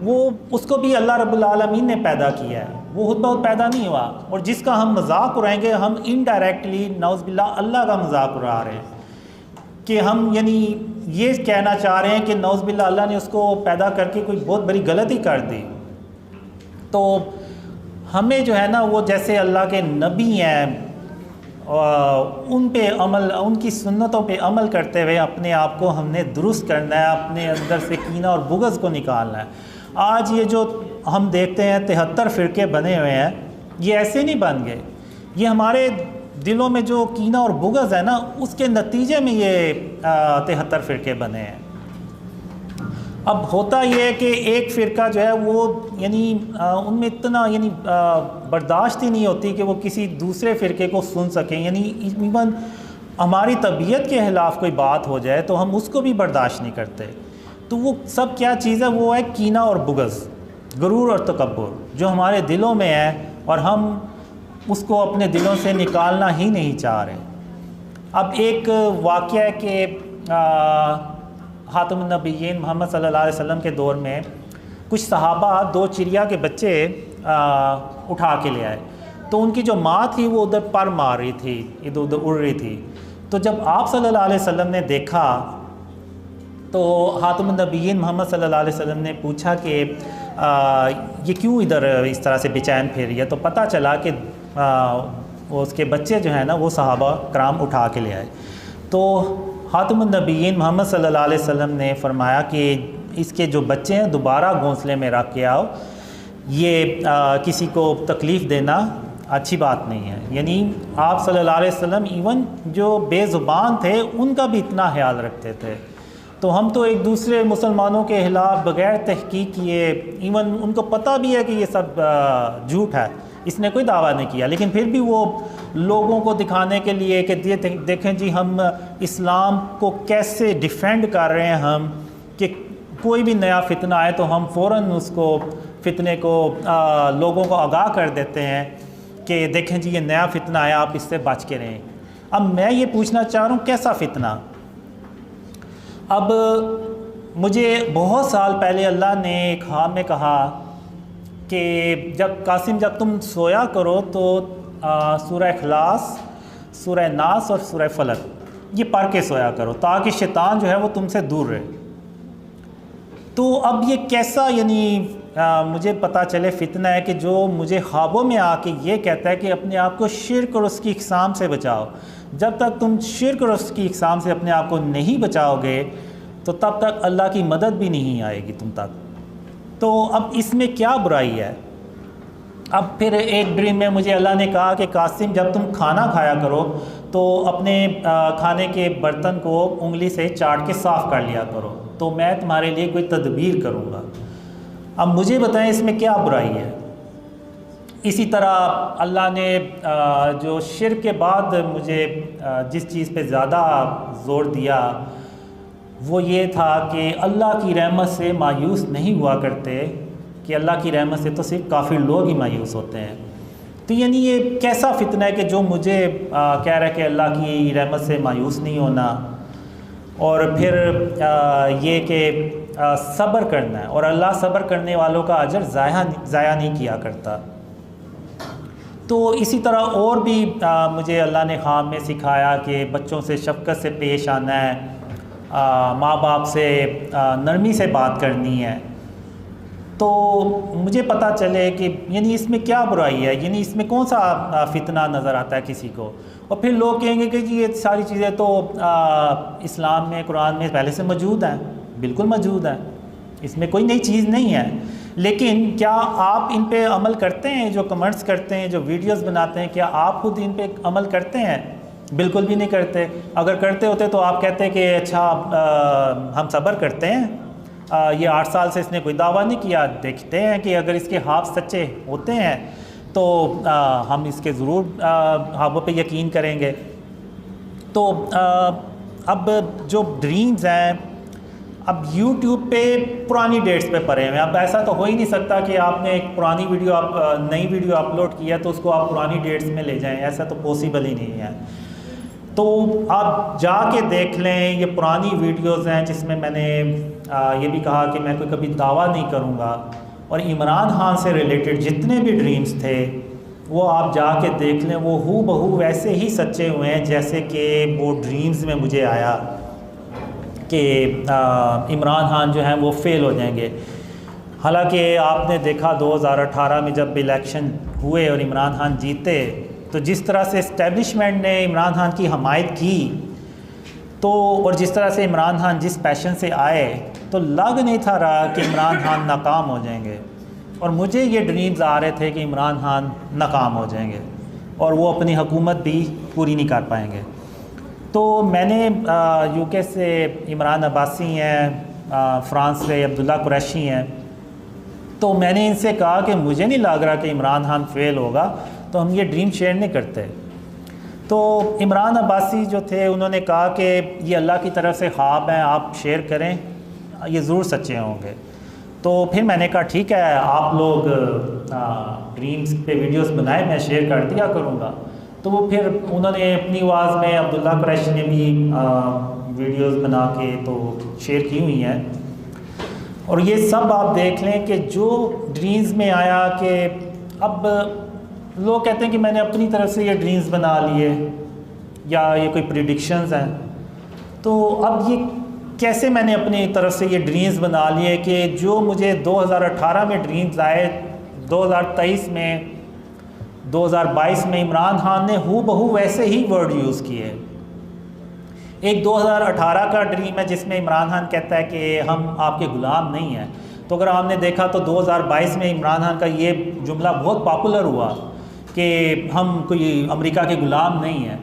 وہ اس کو بھی اللہ رب العالمین نے پیدا کیا ہے, وہ خود بہت پیدا نہیں ہوا. اور جس کا ہم مذاق اڑائیں گے ہم انڈائریکٹلی نعوذ باللہ اللہ کا مذاق اڑا رہے ہیں, کہ ہم یعنی یہ کہنا چاہ رہے ہیں کہ نعوذ باللہ اللہ نے اس کو پیدا کر کے کوئی بہت بڑی غلطی کر دی. تو ہمیں جو ہے نا وہ جیسے اللہ کے نبی ہیں ان پہ عمل, ان کی سنتوں پہ عمل کرتے ہوئے اپنے آپ کو ہم نے درست کرنا ہے, اپنے اندر سے کینہ اور بغض کو نکالنا ہے. آج یہ جو ہم دیکھتے ہیں 73 فرقے بنے ہوئے ہیں, یہ ایسے نہیں بن گئے, یہ ہمارے دلوں میں جو کینہ اور بغض ہے نا اس کے نتیجے میں یہ 73 فرقے بنے ہیں. اب ہوتا یہ ہے کہ ایک فرقہ جو ہے وہ یعنی ان میں اتنا یعنی برداشت ہی نہیں ہوتی کہ وہ کسی دوسرے فرقے کو سن سکیں. یعنی ایون ہماری طبیعت کے خلاف کوئی بات ہو جائے تو ہم اس کو بھی برداشت نہیں کرتے. تو وہ سب کیا چیز ہے, وہ ہے کینہ اور بغض, غرور اور تکبر جو ہمارے دلوں میں ہے اور ہم اس کو اپنے دلوں سے نکالنا ہی نہیں چاہ رہے. اب ایک واقعہ ہے کہ خاتم النبیین محمد صلی اللہ علیہ وسلم کے دور میں کچھ صحابہ 2 چڑیا کے بچے اٹھا کے لے آئے. تو ان کی جو ماں تھی وہ ادھر پر مار رہی تھی, ادھر ادھر اڑ رہی تھی. تو جب آپ صلی اللہ علیہ وسلم نے دیکھا تو خاتم النبیین محمد صلی اللہ علیہ وسلم نے پوچھا کہ یہ کیوں ادھر اس طرح سے بے-چین پھر رہی ہے. تو پتہ چلا کہ اس کے بچے جو ہیں نا وہ صحابہ کرام اٹھا کے لے آئے. تو خاتم النبیین محمد صلی اللہ علیہ وسلم نے فرمایا کہ اس کے جو بچے ہیں دوبارہ گھونسلے میں رکھ کے آؤ, یہ کسی کو تکلیف دینا اچھی بات نہیں ہے. یعنی آپ صلی اللہ علیہ وسلم ایون جو بے زبان تھے ان کا بھی اتنا خیال رکھتے تھے. تو ہم تو ایک دوسرے مسلمانوں کے خلاف بغیر تحقیق کیے, ایون ان کو پتہ بھی ہے کہ یہ سب جھوٹ ہے, اس نے کوئی دعویٰ نہیں کیا, لیکن پھر بھی وہ لوگوں کو دکھانے کے لیے کہ دیکھیں جی ہم اسلام کو کیسے ڈیفینڈ کر رہے ہیں, ہم کہ کوئی بھی نیا فتنہ آئے تو ہم فوراً اس کو فتنے کو لوگوں کو آگاہ کر دیتے ہیں کہ دیکھیں جی یہ نیا فتنہ آیا, آپ اس سے بچ کے رہیں. اب میں یہ پوچھنا چاہ رہا ہوں کیسا فتنہ. اب مجھے بہت سال پہلے اللہ نے ایک خواب میں کہا کہ قاسم جب تم سویا کرو تو سورہ اخلاص, سورہ ناس اور سورہ فلق یہ پڑھ کے سویا کرو تاکہ شیطان جو ہے وہ تم سے دور رہے. تو اب یہ کیسا یعنی مجھے پتہ چلے فتنہ ہے کہ جو مجھے خوابوں میں آ کے یہ کہتا ہے کہ اپنے آپ کو شرک اور اس کی اقسام سے بچاؤ. جب تک تم شرک اور اس کی اقسام سے اپنے آپ کو نہیں بچاؤ گے تو تب تک اللہ کی مدد بھی نہیں آئے گی تم تک. تو اب اس میں کیا برائی ہے. اب پھر ایک ڈریم میں مجھے اللہ نے کہا کہ قاسم جب تم کھانا کھایا کرو تو اپنے کھانے کے برتن کو انگلی سے چاٹ کے صاف کر لیا کرو, تو میں تمہارے لیے کوئی تدبیر کروں گا. اب مجھے بتائیں اس میں کیا برائی ہے. اسی طرح اللہ نے جو شرک کے بعد مجھے جس چیز پہ زیادہ زور دیا وہ یہ تھا کہ اللہ کی رحمت سے مایوس نہیں ہوا کرتے, کہ اللہ کی رحمت سے تو صرف کافر لوگ ہی مایوس ہوتے ہیں. تو یعنی یہ کیسا فتنہ ہے کہ جو مجھے کہہ رہا ہے کہ اللہ کی رحمت سے مایوس نہیں ہونا, اور پھر یہ کہ صبر کرنا ہے, اور اللہ صبر کرنے والوں کا اجر ضائع نہیں کیا کرتا. تو اسی طرح اور بھی مجھے اللہ نے خواب میں سکھایا کہ بچوں سے شفقت سے پیش آنا ہے, ماں باپ سے نرمی سے بات کرنی ہے. تو مجھے پتہ چلے کہ یعنی اس میں کیا برائی ہے, یعنی اس میں کون سا فتنہ نظر آتا ہے کسی کو. اور پھر لوگ کہیں گے کہ جی یہ ساری چیزیں تو اسلام میں قرآن میں پہلے سے موجود ہیں. بالکل موجود ہیں, اس میں کوئی نئی چیز نہیں ہے, لیکن کیا آپ ان پہ عمل کرتے ہیں؟ جو کمنٹس کرتے ہیں, جو ویڈیوز بناتے ہیں, کیا آپ خود ان پہ عمل کرتے ہیں؟ بالکل بھی نہیں کرتے. اگر کرتے ہوتے تو آپ کہتے کہ اچھا ہم صبر کرتے ہیں, یہ 8 سال سے اس نے کوئی دعویٰ نہیں کیا, دیکھتے ہیں کہ اگر اس کے خواب سچے ہوتے ہیں تو ہم اس کے ضرور خوابوں پہ یقین کریں گے. تو اب جو ڈریمز ہیں اب یوٹیوب پہ پرانی ڈیٹس پہ پڑے ہوئے ہیں. اب ایسا تو ہو ہی نہیں سکتا کہ آپ نے ایک پرانی ویڈیو نئی ویڈیو اپلوڈ کیا تو اس کو آپ پرانی ڈیٹس میں لے جائیں, ایسا تو پاسبل ہی نہیں ہے. تو آپ جا کے دیکھ لیں, یہ پرانی ویڈیوز ہیں جس میں نے یہ بھی کہا کہ میں کوئی کبھی دعویٰ نہیں کروں گا, اور عمران خان سے ریلیٹڈ جتنے بھی ڈریمز تھے وہ آپ جا کے دیکھ لیں, وہ ہو بہو ویسے ہی سچے ہوئے ہیں جیسے کہ وہ ڈریمز میں مجھے آیا کہ عمران خان جو ہیں وہ فیل ہو جائیں گے. حالانکہ آپ نے دیکھا 2018 میں جب الیکشن ہوئے اور عمران خان جیتے تو جس طرح سے اسٹیبلشمنٹ نے عمران خان کی حمایت کی تو, اور جس طرح سے عمران خان جس پیشن سے آئے تو لگ نہیں تھا رہا کہ عمران خان ناکام ہو جائیں گے. اور مجھے یہ ڈریمز آ رہے تھے کہ عمران خان ناکام ہو جائیں گے اور وہ اپنی حکومت بھی پوری نہیں کر پائیں گے. تو میں نے یو کے سے عمران عباسی ہیں, فرانس سے عبداللہ قریشی ہیں, تو میں نے ان سے کہا کہ مجھے نہیں لگ رہا کہ عمران خان فیل ہوگا, تو ہم یہ ڈریم شیئر نہیں کرتے. تو عمران عباسی جو تھے انہوں نے کہا کہ یہ اللہ کی طرف سے خواب ہیں, آپ شیئر کریں, یہ ضرور سچے ہوں گے. تو پھر میں نے کہا ٹھیک ہے, آپ لوگ ڈریمز پہ ویڈیوز بنائے, میں شیئر کر دیا کروں گا. تو وہ پھر انہوں نے اپنی آواز میں, عبداللہ قریشی نے بھی ویڈیوز بنا کے تو شیئر کی ہوئی ہیں. اور یہ سب آپ دیکھ لیں کہ جو ڈریمز میں آیا کہ اب لوگ کہتے ہیں کہ میں نے اپنی طرف سے یہ ڈریمز بنا لیے یا یہ کوئی پریڈکشنز ہیں. تو اب یہ کیسے میں نے اپنی طرف سے یہ ڈریمز بنا لیے کہ جو مجھے 2018 میں ڈریمز آئے, 2023 میں 2022 میں عمران خان نے ہو بہو ویسے ہی ورڈ یوز کیے. ایک 2018 کا ڈریم ہے جس میں عمران خان کہتا ہے کہ ہم آپ کے غلام نہیں ہیں. تو اگر آپ نے دیکھا تو 2022 میں عمران خان کا یہ جملہ بہت پاپولر ہوا کہ ہم کوئی امریکہ کے غلام نہیں ہیں.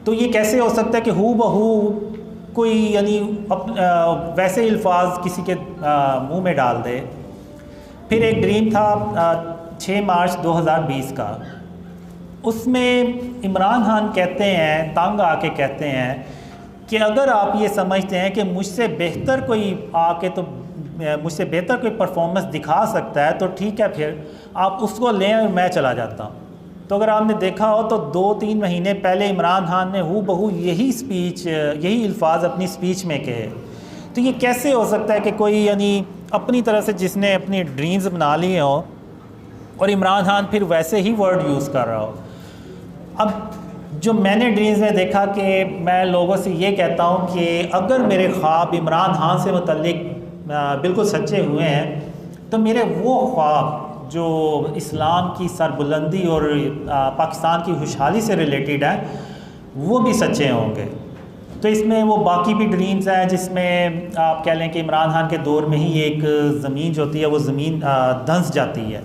تو یہ کیسے ہو سکتا ہے کہ ہو بہو کوئی یعنی ویسے الفاظ کسی کے منہ میں ڈال دے. پھر ایک ڈریم تھا 6 مارچ 2020 کا, اس میں عمران خان کہتے ہیں, تنگ آ کے کہتے ہیں کہ اگر آپ یہ سمجھتے ہیں کہ مجھ سے بہتر کوئی آ کے تو مجھ سے بہتر کوئی پرفارمنس دکھا سکتا ہے تو ٹھیک ہے, پھر آپ اس کو لیں اور میں چلا جاتا ہوں. تو اگر آپ نے دیکھا ہو تو 2-3 مہینے پہلے عمران خان نے ہو بہو یہی الفاظ اپنی سپیچ میں کہے. تو یہ کیسے ہو سکتا ہے کہ کوئی یعنی اپنی طرف سے جس نے اپنی ڈریمز بنا لیے ہوں اور عمران خان پھر ویسے ہی ورڈ یوز کر رہا ہو. اب جو میں نے ڈریمز میں دیکھا کہ میں لوگوں سے یہ کہتا ہوں کہ اگر میرے خواب عمران خان سے متعلق بالکل سچے ہوئے ہیں تو میرے وہ خواب جو اسلام کی سربلندی اور پاکستان کی خوشحالی سے ریلیٹڈ ہیں وہ بھی سچے ہوں گے. تو اس میں وہ باقی بھی ڈریمز ہیں جس میں آپ کہہ لیں کہ عمران خان کے دور میں ہی ایک زمین جو ہوتی ہے وہ زمین دھنس جاتی ہے.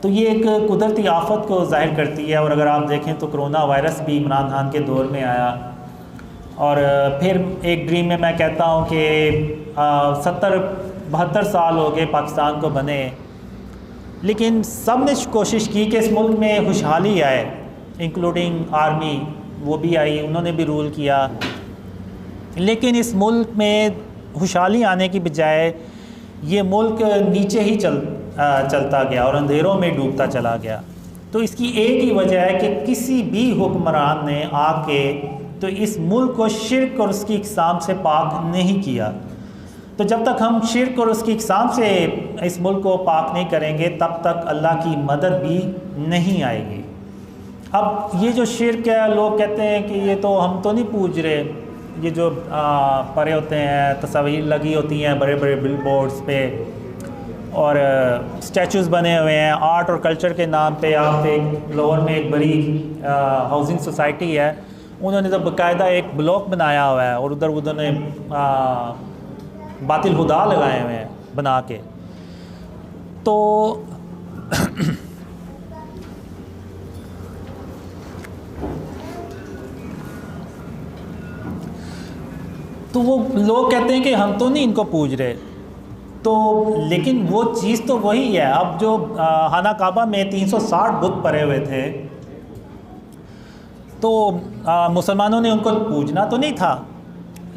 تو یہ ایک قدرتی آفت کو ظاہر کرتی ہے. اور اگر آپ دیکھیں تو کرونا وائرس بھی عمران خان کے دور میں آیا. اور پھر ایک ڈریم میں کہتا ہوں کہ 70-72 سال ہو گئے پاکستان کو بنے, لیکن سب نے کوشش کی کہ اس ملک میں خوشحالی آئے, انکلوڈنگ آرمی, وہ بھی آئی, انہوں نے بھی رول کیا. لیکن اس ملک میں خوشحالی آنے کی بجائے یہ ملک نیچے ہی چلتا گیا اور اندھیروں میں ڈوبتا چلا گیا. تو اس کی ایک ہی وجہ ہے کہ کسی بھی حکمران نے آ کے تو اس ملک کو شرک اور اس کی اقسام سے پاک نہیں کیا. تو جب تک ہم شرک اور اس کی اقسام سے اس ملک کو پاک نہیں کریں گے تب تک اللہ کی مدد بھی نہیں آئے گی. اب یہ جو شرک ہے, لوگ کہتے ہیں کہ یہ تو ہم تو نہیں پوج رہے, یہ جو پڑے ہوتے ہیں تصاویر لگی ہوتی ہیں بڑے بڑے بل بورڈز پہ اور اسٹیچوز بنے ہوئے ہیں آرٹ اور کلچر کے نام پہ. آپ ایک لوور میں ایک بڑی ہاؤسنگ سوسائٹی ہے, انہوں نے تو باقاعدہ ایک بلاک بنایا ہوا ہے اور ادھر نے باطل خدا لگائے ہوئے ہیں بنا کے. تو وہ لوگ کہتے ہیں کہ ہم تو نہیں ان کو پوج رہے. تو لیکن وہ چیز تو وہی ہے. اب جو خانہ کعبہ میں 360 بت پڑے ہوئے تھے تو مسلمانوں نے ان کو پوجنا تو نہیں تھا,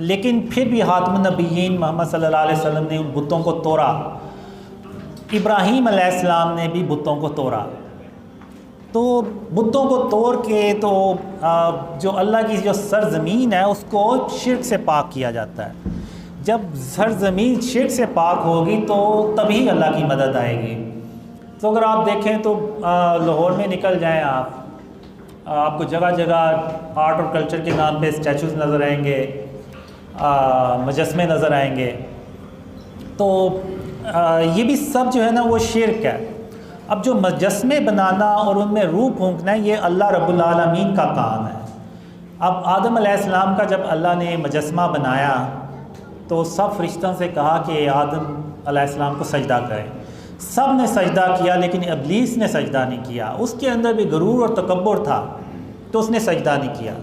لیکن پھر بھی خاتم النبیین محمد صلی اللہ علیہ وسلم نے ان بتوں کو توڑا. ابراہیم علیہ السلام نے بھی بتوں کو توڑا. تو بتوں کو توڑ کے تو جو اللہ کی جو سرزمین ہے اس کو شرک سے پاک کیا جاتا ہے. جب سرزمین شرک سے پاک ہوگی تو تبھی اللہ کی مدد آئے گی. تو اگر آپ دیکھیں تو لاہور میں نکل جائیں آپ کو جگہ جگہ آرٹ اور کلچر کے نام پہ اسٹیچوز نظر آئیں گے, مجسمے نظر آئیں گے. تو یہ بھی سب جو ہے نا وہ شرک ہے. اب جو مجسمے بنانا اور ان میں روح پھونکنا ہے یہ اللہ رب العالمین کا کام ہے. اب آدم علیہ السلام کا جب اللہ نے مجسمہ بنایا تو سب فرشتوں سے کہا کہ آدم علیہ السلام کو سجدہ کریں. سب نے سجدہ کیا لیکن ابلیس نے سجدہ نہیں کیا. اس کے اندر بھی غرور اور تکبر تھا تو اس نے سجدہ نہیں کیا.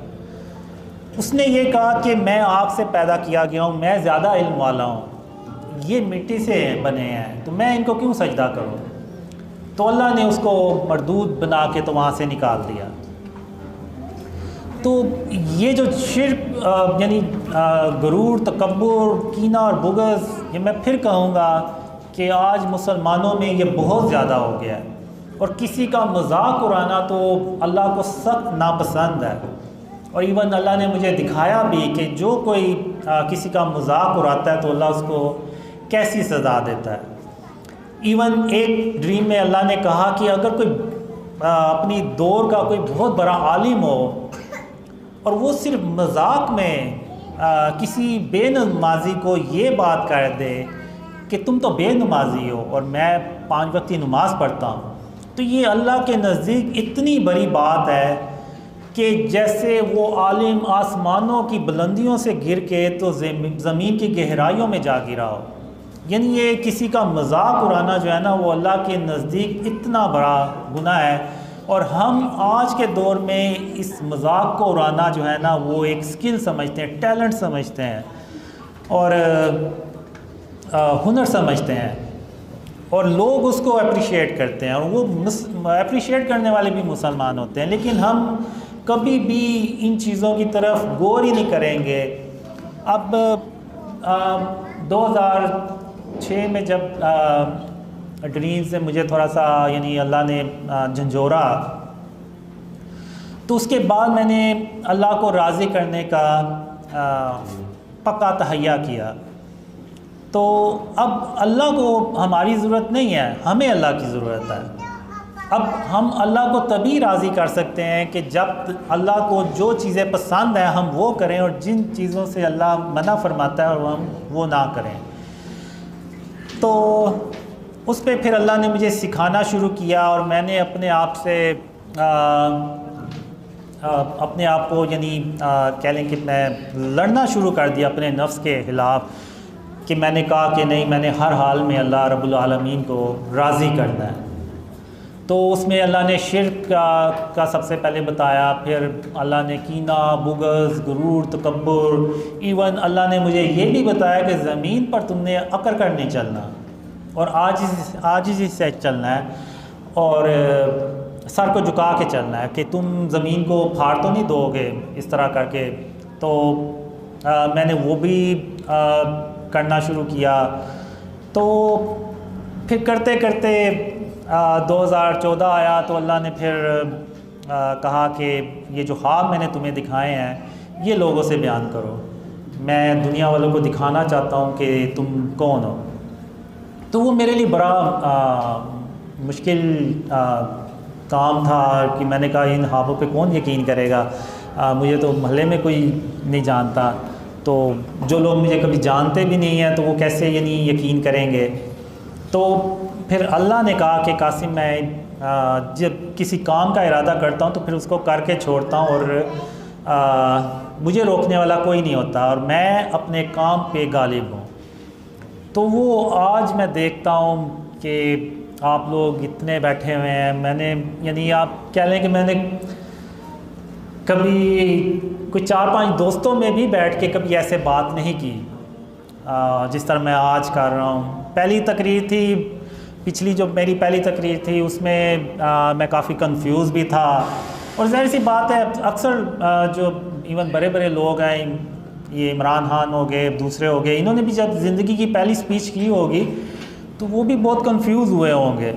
اس نے یہ کہا کہ میں آگ سے پیدا کیا گیا ہوں, میں زیادہ علم والا ہوں, یہ مٹی سے بنے ہیں تو میں ان کو کیوں سجدہ کروں. تو اللہ نے اس کو مردود بنا کے تو وہاں سے نکال دیا. تو یہ جو شرک یعنی غرور, تکبر, کینہ اور بغض, یہ میں پھر کہوں گا کہ آج مسلمانوں میں یہ بہت زیادہ ہو گیا ہے. اور کسی کا مذاق اڑانا تو اللہ کو سخت ناپسند ہے. اور ایون اللہ نے مجھے دکھایا بھی کہ جو کوئی کسی کا مذاق اڑاتا ہے تو اللہ اس کو کیسی سزا دیتا ہے. ایون ایک ڈریم میں اللہ نے کہا کہ اگر کوئی اپنی دور کا کوئی بہت بڑا عالم ہو اور وہ صرف مذاق میں کسی بے نمازی کو یہ بات کر دے کہ تم تو بے نمازی ہو اور میں 5 وقت کی نماز پڑھتا ہوں, تو یہ اللہ کے نزدیک اتنی بڑی بات ہے کہ جیسے وہ عالم آسمانوں کی بلندیوں سے گر کے تو زمین کی گہرائیوں میں جا گرا ہو. یعنی یہ کسی کا مذاق اڑانا جو ہے نا وہ اللہ کے نزدیک اتنا بڑا گناہ ہے. اور ہم آج کے دور میں اس مذاق کو اڑانا جو ہے نا وہ ایک سکل سمجھتے ہیں, ٹیلنٹ سمجھتے ہیں اور ہنر سمجھتے ہیں, اور لوگ اس کو اپریشیٹ کرتے ہیں, اور وہ اپریشیٹ کرنے والے بھی مسلمان ہوتے ہیں. لیکن ہم کبھی بھی ان چیزوں کی طرف غور ہی نہیں کریں گے. اب 2006 میں جب ڈریم سے مجھے تھوڑا سا یعنی اللہ نے جھنجھوڑا, تو اس کے بعد میں نے اللہ کو راضی کرنے کا پکا تہیہ کیا. تو اب اللہ کو ہماری ضرورت نہیں ہے, ہمیں اللہ کی ضرورت ہے. اب ہم اللہ کو تبھی راضی کر سکتے ہیں کہ جب اللہ کو جو چیزیں پسند ہیں ہم وہ کریں, اور جن چیزوں سے اللہ منع فرماتا ہے اور ہم وہ نہ کریں. تو اس پہ پھر اللہ نے مجھے سکھانا شروع کیا, اور میں نے اپنے آپ سے اپنے آپ کو یعنی کہہ لیں کہ میں لڑنا شروع کر دیا اپنے نفس کے خلاف, کہ میں نے کہا کہ نہیں, میں نے ہر حال میں اللہ رب العالمین کو راضی کرنا ہے. تو اس میں اللہ نے شرک کا سب سے پہلے بتایا, پھر اللہ نے کینہ, بغض, غرور, تکبر, ایون اللہ نے مجھے یہ بھی بتایا کہ زمین پر تم نے اکڑ کر نہیں چلنا اور عاجزی سے چلنا ہے, اور سر کو جھکا کے چلنا ہے, کہ تم زمین کو پھاڑ تو نہیں دو گے اس طرح کر کے. تو میں نے وہ بھی کرنا شروع کیا. تو پھر کرتے کرتے 2014 آیا تو اللہ نے پھر کہا کہ یہ جو خواب میں نے تمہیں دکھائے ہیں یہ لوگوں سے بیان کرو, میں دنیا والوں کو دکھانا چاہتا ہوں کہ تم کون ہو. تو وہ میرے لیے بڑا مشکل کام تھا کہ میں نے کہا ان خوابوں پہ کون یقین کرے گا, مجھے تو محلے میں کوئی نہیں جانتا, تو جو لوگ مجھے کبھی جانتے بھی نہیں ہیں تو وہ کیسے یعنی یقین کریں گے. تو پھر اللہ نے کہا کہ قاسم, میں جب کسی کام کا ارادہ کرتا ہوں تو پھر اس کو کر کے چھوڑتا ہوں, اور مجھے روکنے والا کوئی نہیں ہوتا, اور میں اپنے کام پہ غالب ہوں. تو وہ آج میں دیکھتا ہوں کہ آپ لوگ اتنے بیٹھے ہوئے ہیں. میں نے یعنی آپ کہہ لیں کہ میں نے کبھی کوئی 4-5 دوستوں میں بھی بیٹھ کے کبھی ایسے بات نہیں کی جس طرح میں آج کر رہا ہوں. پہلی تقریر تھی, پچھلی جو میری پہلی تقریر تھی اس میں میں کافی کنفیوز بھی تھا, اور ظاہر سی بات ہے اکثر جو ایون بڑے بڑے لوگ ہیں یہ عمران خان ہو گئے، دوسرے ہو گئے، انہوں نے بھی جب زندگی کی پہلی سپیچ کی ہوگی تو وہ بھی بہت کنفیوز ہوئے ہوں گے.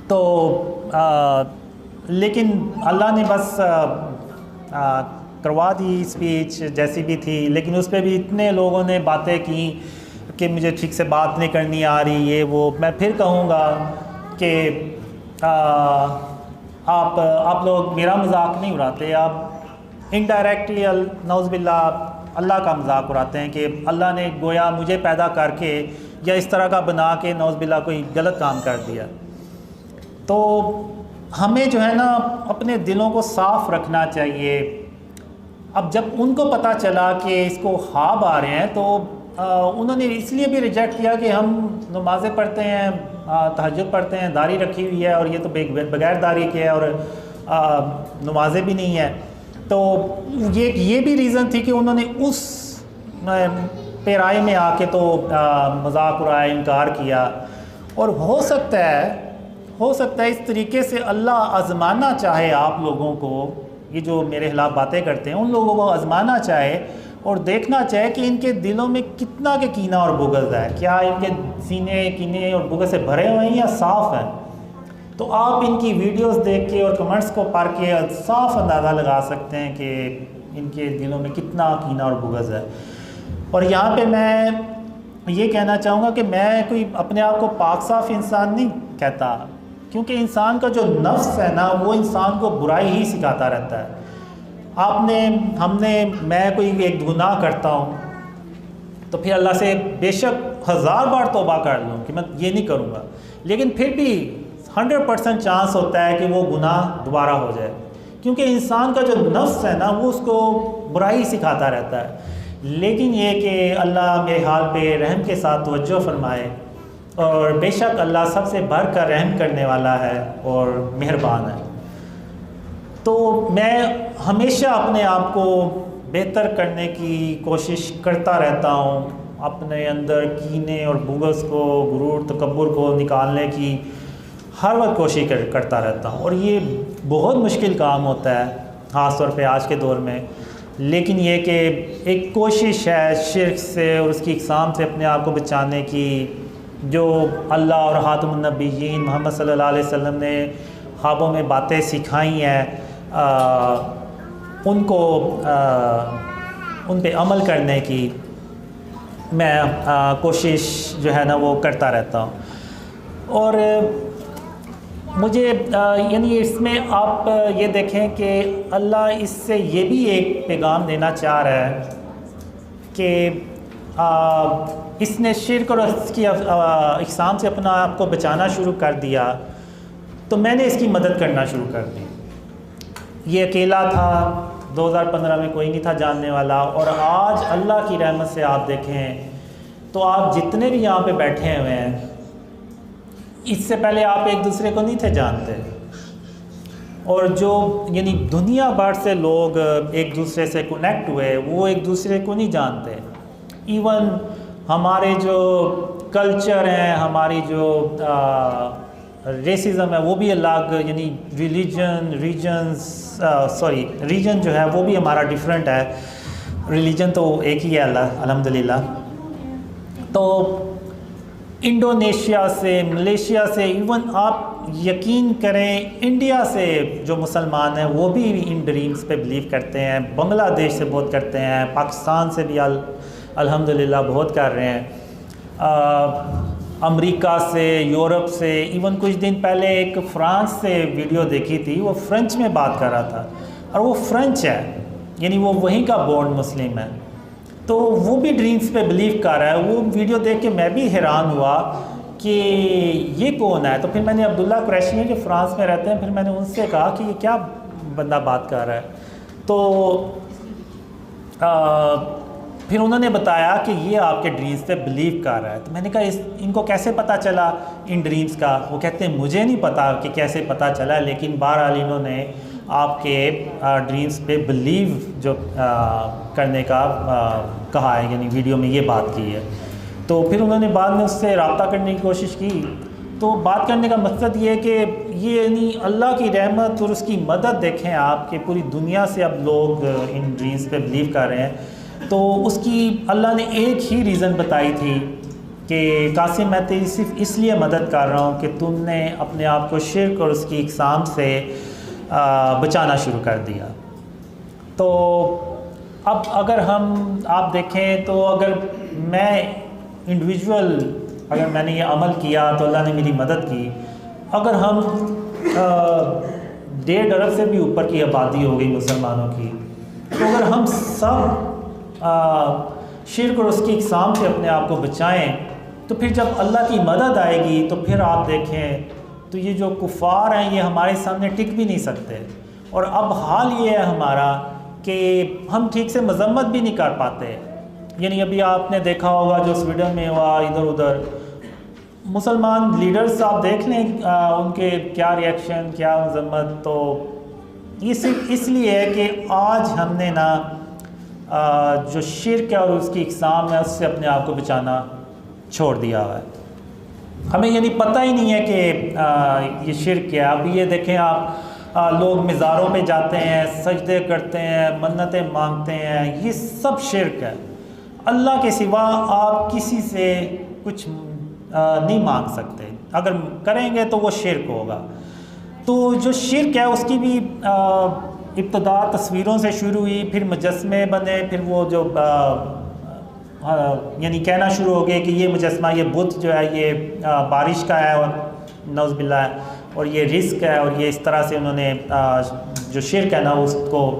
تو لیکن اللہ نے بس کروا دی اسپیچ جیسی بھی تھی، لیکن اس پہ بھی اتنے لوگوں نے باتیں کی کہ مجھے ٹھیک سے بات نہیں کرنی آ رہی، یہ وہ. میں پھر کہوں گا کہ آپ لوگ میرا مذاق نہیں اڑاتے، آپ انڈائریکٹلی نعوذ باللہ اللہ کا مذاق اڑاتے ہیں کہ اللہ نے گویا مجھے پیدا کر کے یا اس طرح کا بنا کے نعوذ باللہ کوئی غلط کام کر دیا. تو ہمیں جو ہے نا اپنے دلوں کو صاف رکھنا چاہیے. اب جب ان کو پتہ چلا کہ اس کو خواب آ رہے ہیں تو انہوں نے اس لیے بھی ریجیکٹ کیا کہ ہم نمازیں پڑھتے ہیں، تہجد پڑھتے ہیں، داڑھی رکھی ہوئی ہے، اور یہ تو بغیر داڑھی کے ہے اور نمازیں بھی نہیں ہیں. تو یہ بھی ریزن تھی کہ انہوں نے اس پیرائے میں آ کے تو مذاق اڑایا، انکار کیا. اور ہو سکتا ہے اس طریقے سے اللہ آزمانا چاہے آپ لوگوں کو، یہ جو میرے خلاف باتیں کرتے ہیں ان لوگوں کو آزمانا چاہے اور دیکھنا چاہے کہ ان کے دلوں میں کتنا کہ کینہ اور بغض ہے. کیا ان کے سینے کینے اور بغض سے بھرے ہوئے ہیں یا صاف ہیں؟ تو آپ ان کی ویڈیوز دیکھ کے اور کمنٹس کو پڑھ کے صاف اندازہ لگا سکتے ہیں کہ ان کے دلوں میں کتنا کینہ اور بغض ہے. اور یہاں پہ میں یہ کہنا چاہوں گا کہ میں کوئی اپنے آپ کو پاک صاف انسان نہیں کہتا، کیونکہ انسان کا جو نفس ہے نا وہ انسان کو برائی ہی سکھاتا رہتا ہے. میں کوئی ایک گناہ کرتا ہوں تو پھر اللہ سے بے شک 1000 بار توبہ کر لوں کہ میں یہ نہیں کروں گا، لیکن پھر بھی 100% چانس ہوتا ہے کہ وہ گناہ دوبارہ ہو جائے، کیونکہ انسان کا جو نفس ہے نا وہ اس کو برائی سکھاتا رہتا ہے. لیکن یہ کہ اللہ میرے حال پہ رحم کے ساتھ توجہ فرمائے، اور بے شک اللہ سب سے بڑھ کر رحم کرنے والا ہے اور مہربان ہے. تو میں ہمیشہ اپنے آپ کو بہتر کرنے کی کوشش کرتا رہتا ہوں، اپنے اندر کینے اور بغض کو، غرور تکبر کو نکالنے کی ہر وقت کوشش کرتا رہتا ہوں. اور یہ بہت مشکل کام ہوتا ہے خاص طور پہ آج کے دور میں، لیکن یہ کہ ایک کوشش ہے شرک سے اور اس کی اقسام سے اپنے آپ کو بچانے کی، جو اللہ اور خاتم النبیین محمد صلی اللہ علیہ وسلم نے خوابوں میں باتیں سکھائی ہیں، ان پہ عمل کرنے کی میں کوشش جو ہے نا وہ کرتا رہتا ہوں. اور مجھے یعنی اس میں آپ یہ دیکھیں کہ اللہ اس سے یہ بھی ایک پیغام دینا چاہ رہا ہے کہ اس نے شرک اور اس کی اقسام سے اپنا آپ کو بچانا شروع کر دیا تو میں نے اس کی مدد کرنا شروع کر دی. یہ اکیلا تھا، 2015 میں کوئی نہیں تھا جاننے والا، اور آج اللہ کی رحمت سے آپ دیکھیں تو آپ جتنے بھی یہاں پہ بیٹھے ہوئے ہیں، اس سے پہلے آپ ایک دوسرے کو نہیں تھے جانتے. اور جو یعنی دنیا بھر سے لوگ ایک دوسرے سے کنیکٹ ہوئے وہ ایک دوسرے کو نہیں جانتے. ایون ہمارے جو کلچر ہیں، ہماری جو ریسزم ہے وہ بھی الگ، یعنی ریجن جو ہے وہ بھی ہمارا ڈیفرنٹ ہے، ریلیجن تو ایک ہی ہے الحمدللہ. تو انڈونیشیا سے، ملیشیا سے، ایون آپ یقین کریں انڈیا سے جو مسلمان ہیں وہ بھی ان ڈریمز پہ بلیو کرتے ہیں، بنگلہ دیش سے بہت کرتے ہیں، پاکستان سے بھی الحمدللہ بہت کر رہے ہیں، امریکہ سے، یورپ سے. ایون کچھ دن پہلے ایک فرانس سے ویڈیو دیکھی تھی، وہ فرینچ میں بات کر رہا تھا اور وہ فرینچ ہے، یعنی وہ وہیں کا بورن مسلم ہے، تو وہ بھی ڈریمز پہ بلیو کر رہا ہے. وہ ویڈیو دیکھ کے میں بھی حیران ہوا کہ یہ کون ہے. تو پھر میں نے عبداللہ قریشی ہیں جو فرانس میں رہتے ہیں، پھر میں نے ان سے کہا کہ یہ کیا بندہ بات کر رہا ہے. تو پھر انہوں نے بتایا کہ یہ آپ کے ڈریمز پہ بلیو کر رہا ہے. تو میں نے کہا ان کو کیسے پتہ چلا ان ڈریمز کا؟ وہ کہتے ہیں مجھے نہیں پتا کہ کیسے پتہ چلا، لیکن بہرحال انہوں نے آپ کے ڈریمز پہ بلیو جو کرنے کا کہا ہے، یعنی ویڈیو میں یہ بات کی ہے. تو پھر انہوں نے بعد میں اس سے رابطہ کرنے کی کوشش کی. تو بات کرنے کا مقصد یہ ہے کہ یہ یعنی اللہ کی رحمت اور اس کی مدد دیکھیں آپ کہ پوری دنیا سے اب لوگ ان ڈریمز پہ بلیو کر رہے ہیں. تو اس کی اللہ نے ایک ہی ریزن بتائی تھی کہ قاسم میں تیری صرف اس لیے مدد کر رہا ہوں کہ تم نے اپنے آپ کو شرک اور اس کی اقسام سے بچانا شروع کر دیا۔ تو اب اگر آپ دیکھیں تو اگر میں انڈیویجول اگر میں نے یہ عمل کیا تو اللہ نے میری مدد کی۔ اگر ہم 1.5 ارب سے بھی اوپر کی آبادی ہو گئی مسلمانوں کی، تو اگر ہم سب شرک اور اس کی اقسام سے اپنے آپ کو بچائیں تو پھر جب اللہ کی مدد آئے گی تو پھر آپ دیکھیں تو یہ جو کفار ہیں یہ ہمارے سامنے ٹک بھی نہیں سکتے۔ اور اب حال یہ ہے ہمارا کہ ہم ٹھیک سے مذمت بھی نہیں کر پاتے۔ یعنی ابھی آپ نے دیکھا ہوگا جو سویڈن میں ہوا، ادھر ادھر مسلمان لیڈرز آپ دیکھ لیں ان کے کیا ریئیکشن، کیا مذمت۔ تو یہ صرف اس لیے ہے کہ آج ہم نے جو شرک ہے اور اس کی اقسام ہے اس سے اپنے آپ کو بچانا چھوڑ دیا ہوا ہے۔ ہمیں یعنی پتہ ہی نہیں ہے کہ یہ شرک ہے۔ اب یہ دیکھیں آپ لوگ مزاروں پہ جاتے ہیں، سجدے کرتے ہیں، منتیں مانگتے ہیں، یہ سب شرک ہے۔ اللہ کے سوا آپ کسی سے کچھ نہیں مانگ سکتے، اگر کریں گے تو وہ شرک ہوگا۔ تو جو شرک ہے اس کی بھی ابتدا تصویروں سے شروع ہوئی، پھر مجسمے بنے، پھر وہ جو یعنی کہنا شروع ہو گئے کہ یہ مجسمہ، یہ بت جو ہے یہ بارش کا ہے اور نعوذ باللہ ہے، اور یہ رزق ہے، اور یہ اس طرح سے انہوں نے جو شرک ہے نا اس کو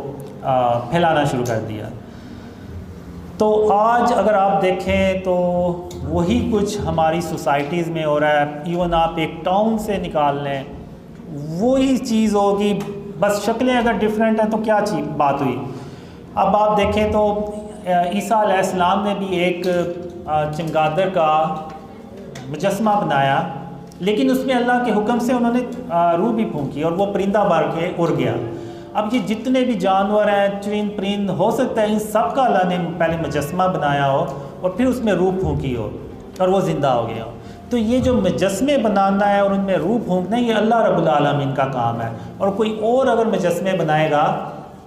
پھیلانا شروع کر دیا۔ تو آج اگر آپ دیکھیں تو وہی کچھ ہماری سوسائٹیز میں ہو رہا ہے۔ ایون آپ ایک ٹاؤن سے نکال لیں وہی چیز ہوگی، بس شکلیں اگر ڈیفرنٹ ہیں تو کیا بات ہوئی۔ اب آپ دیکھیں تو عیسیٰ علیہ السلام نے بھی ایک چمگادر کا مجسمہ بنایا، لیکن اس میں اللہ کے حکم سے انہوں نے روح بھی پھونکی اور وہ پرندہ بن کے اڑ گیا۔ اب یہ جتنے بھی جانور ہیں، چرند پرند، ہو سکتا ہے ان سب کا اللہ نے پہلے مجسمہ بنایا ہو اور پھر اس میں روح پھونکی ہو اور وہ زندہ ہو گیا ہو۔ تو یہ جو مجسمے بنانا ہے اور ان میں روح پھونکنا ہے، یہ اللہ رب العالمین کا کام ہے۔ اور کوئی اور اگر مجسمے بنائے گا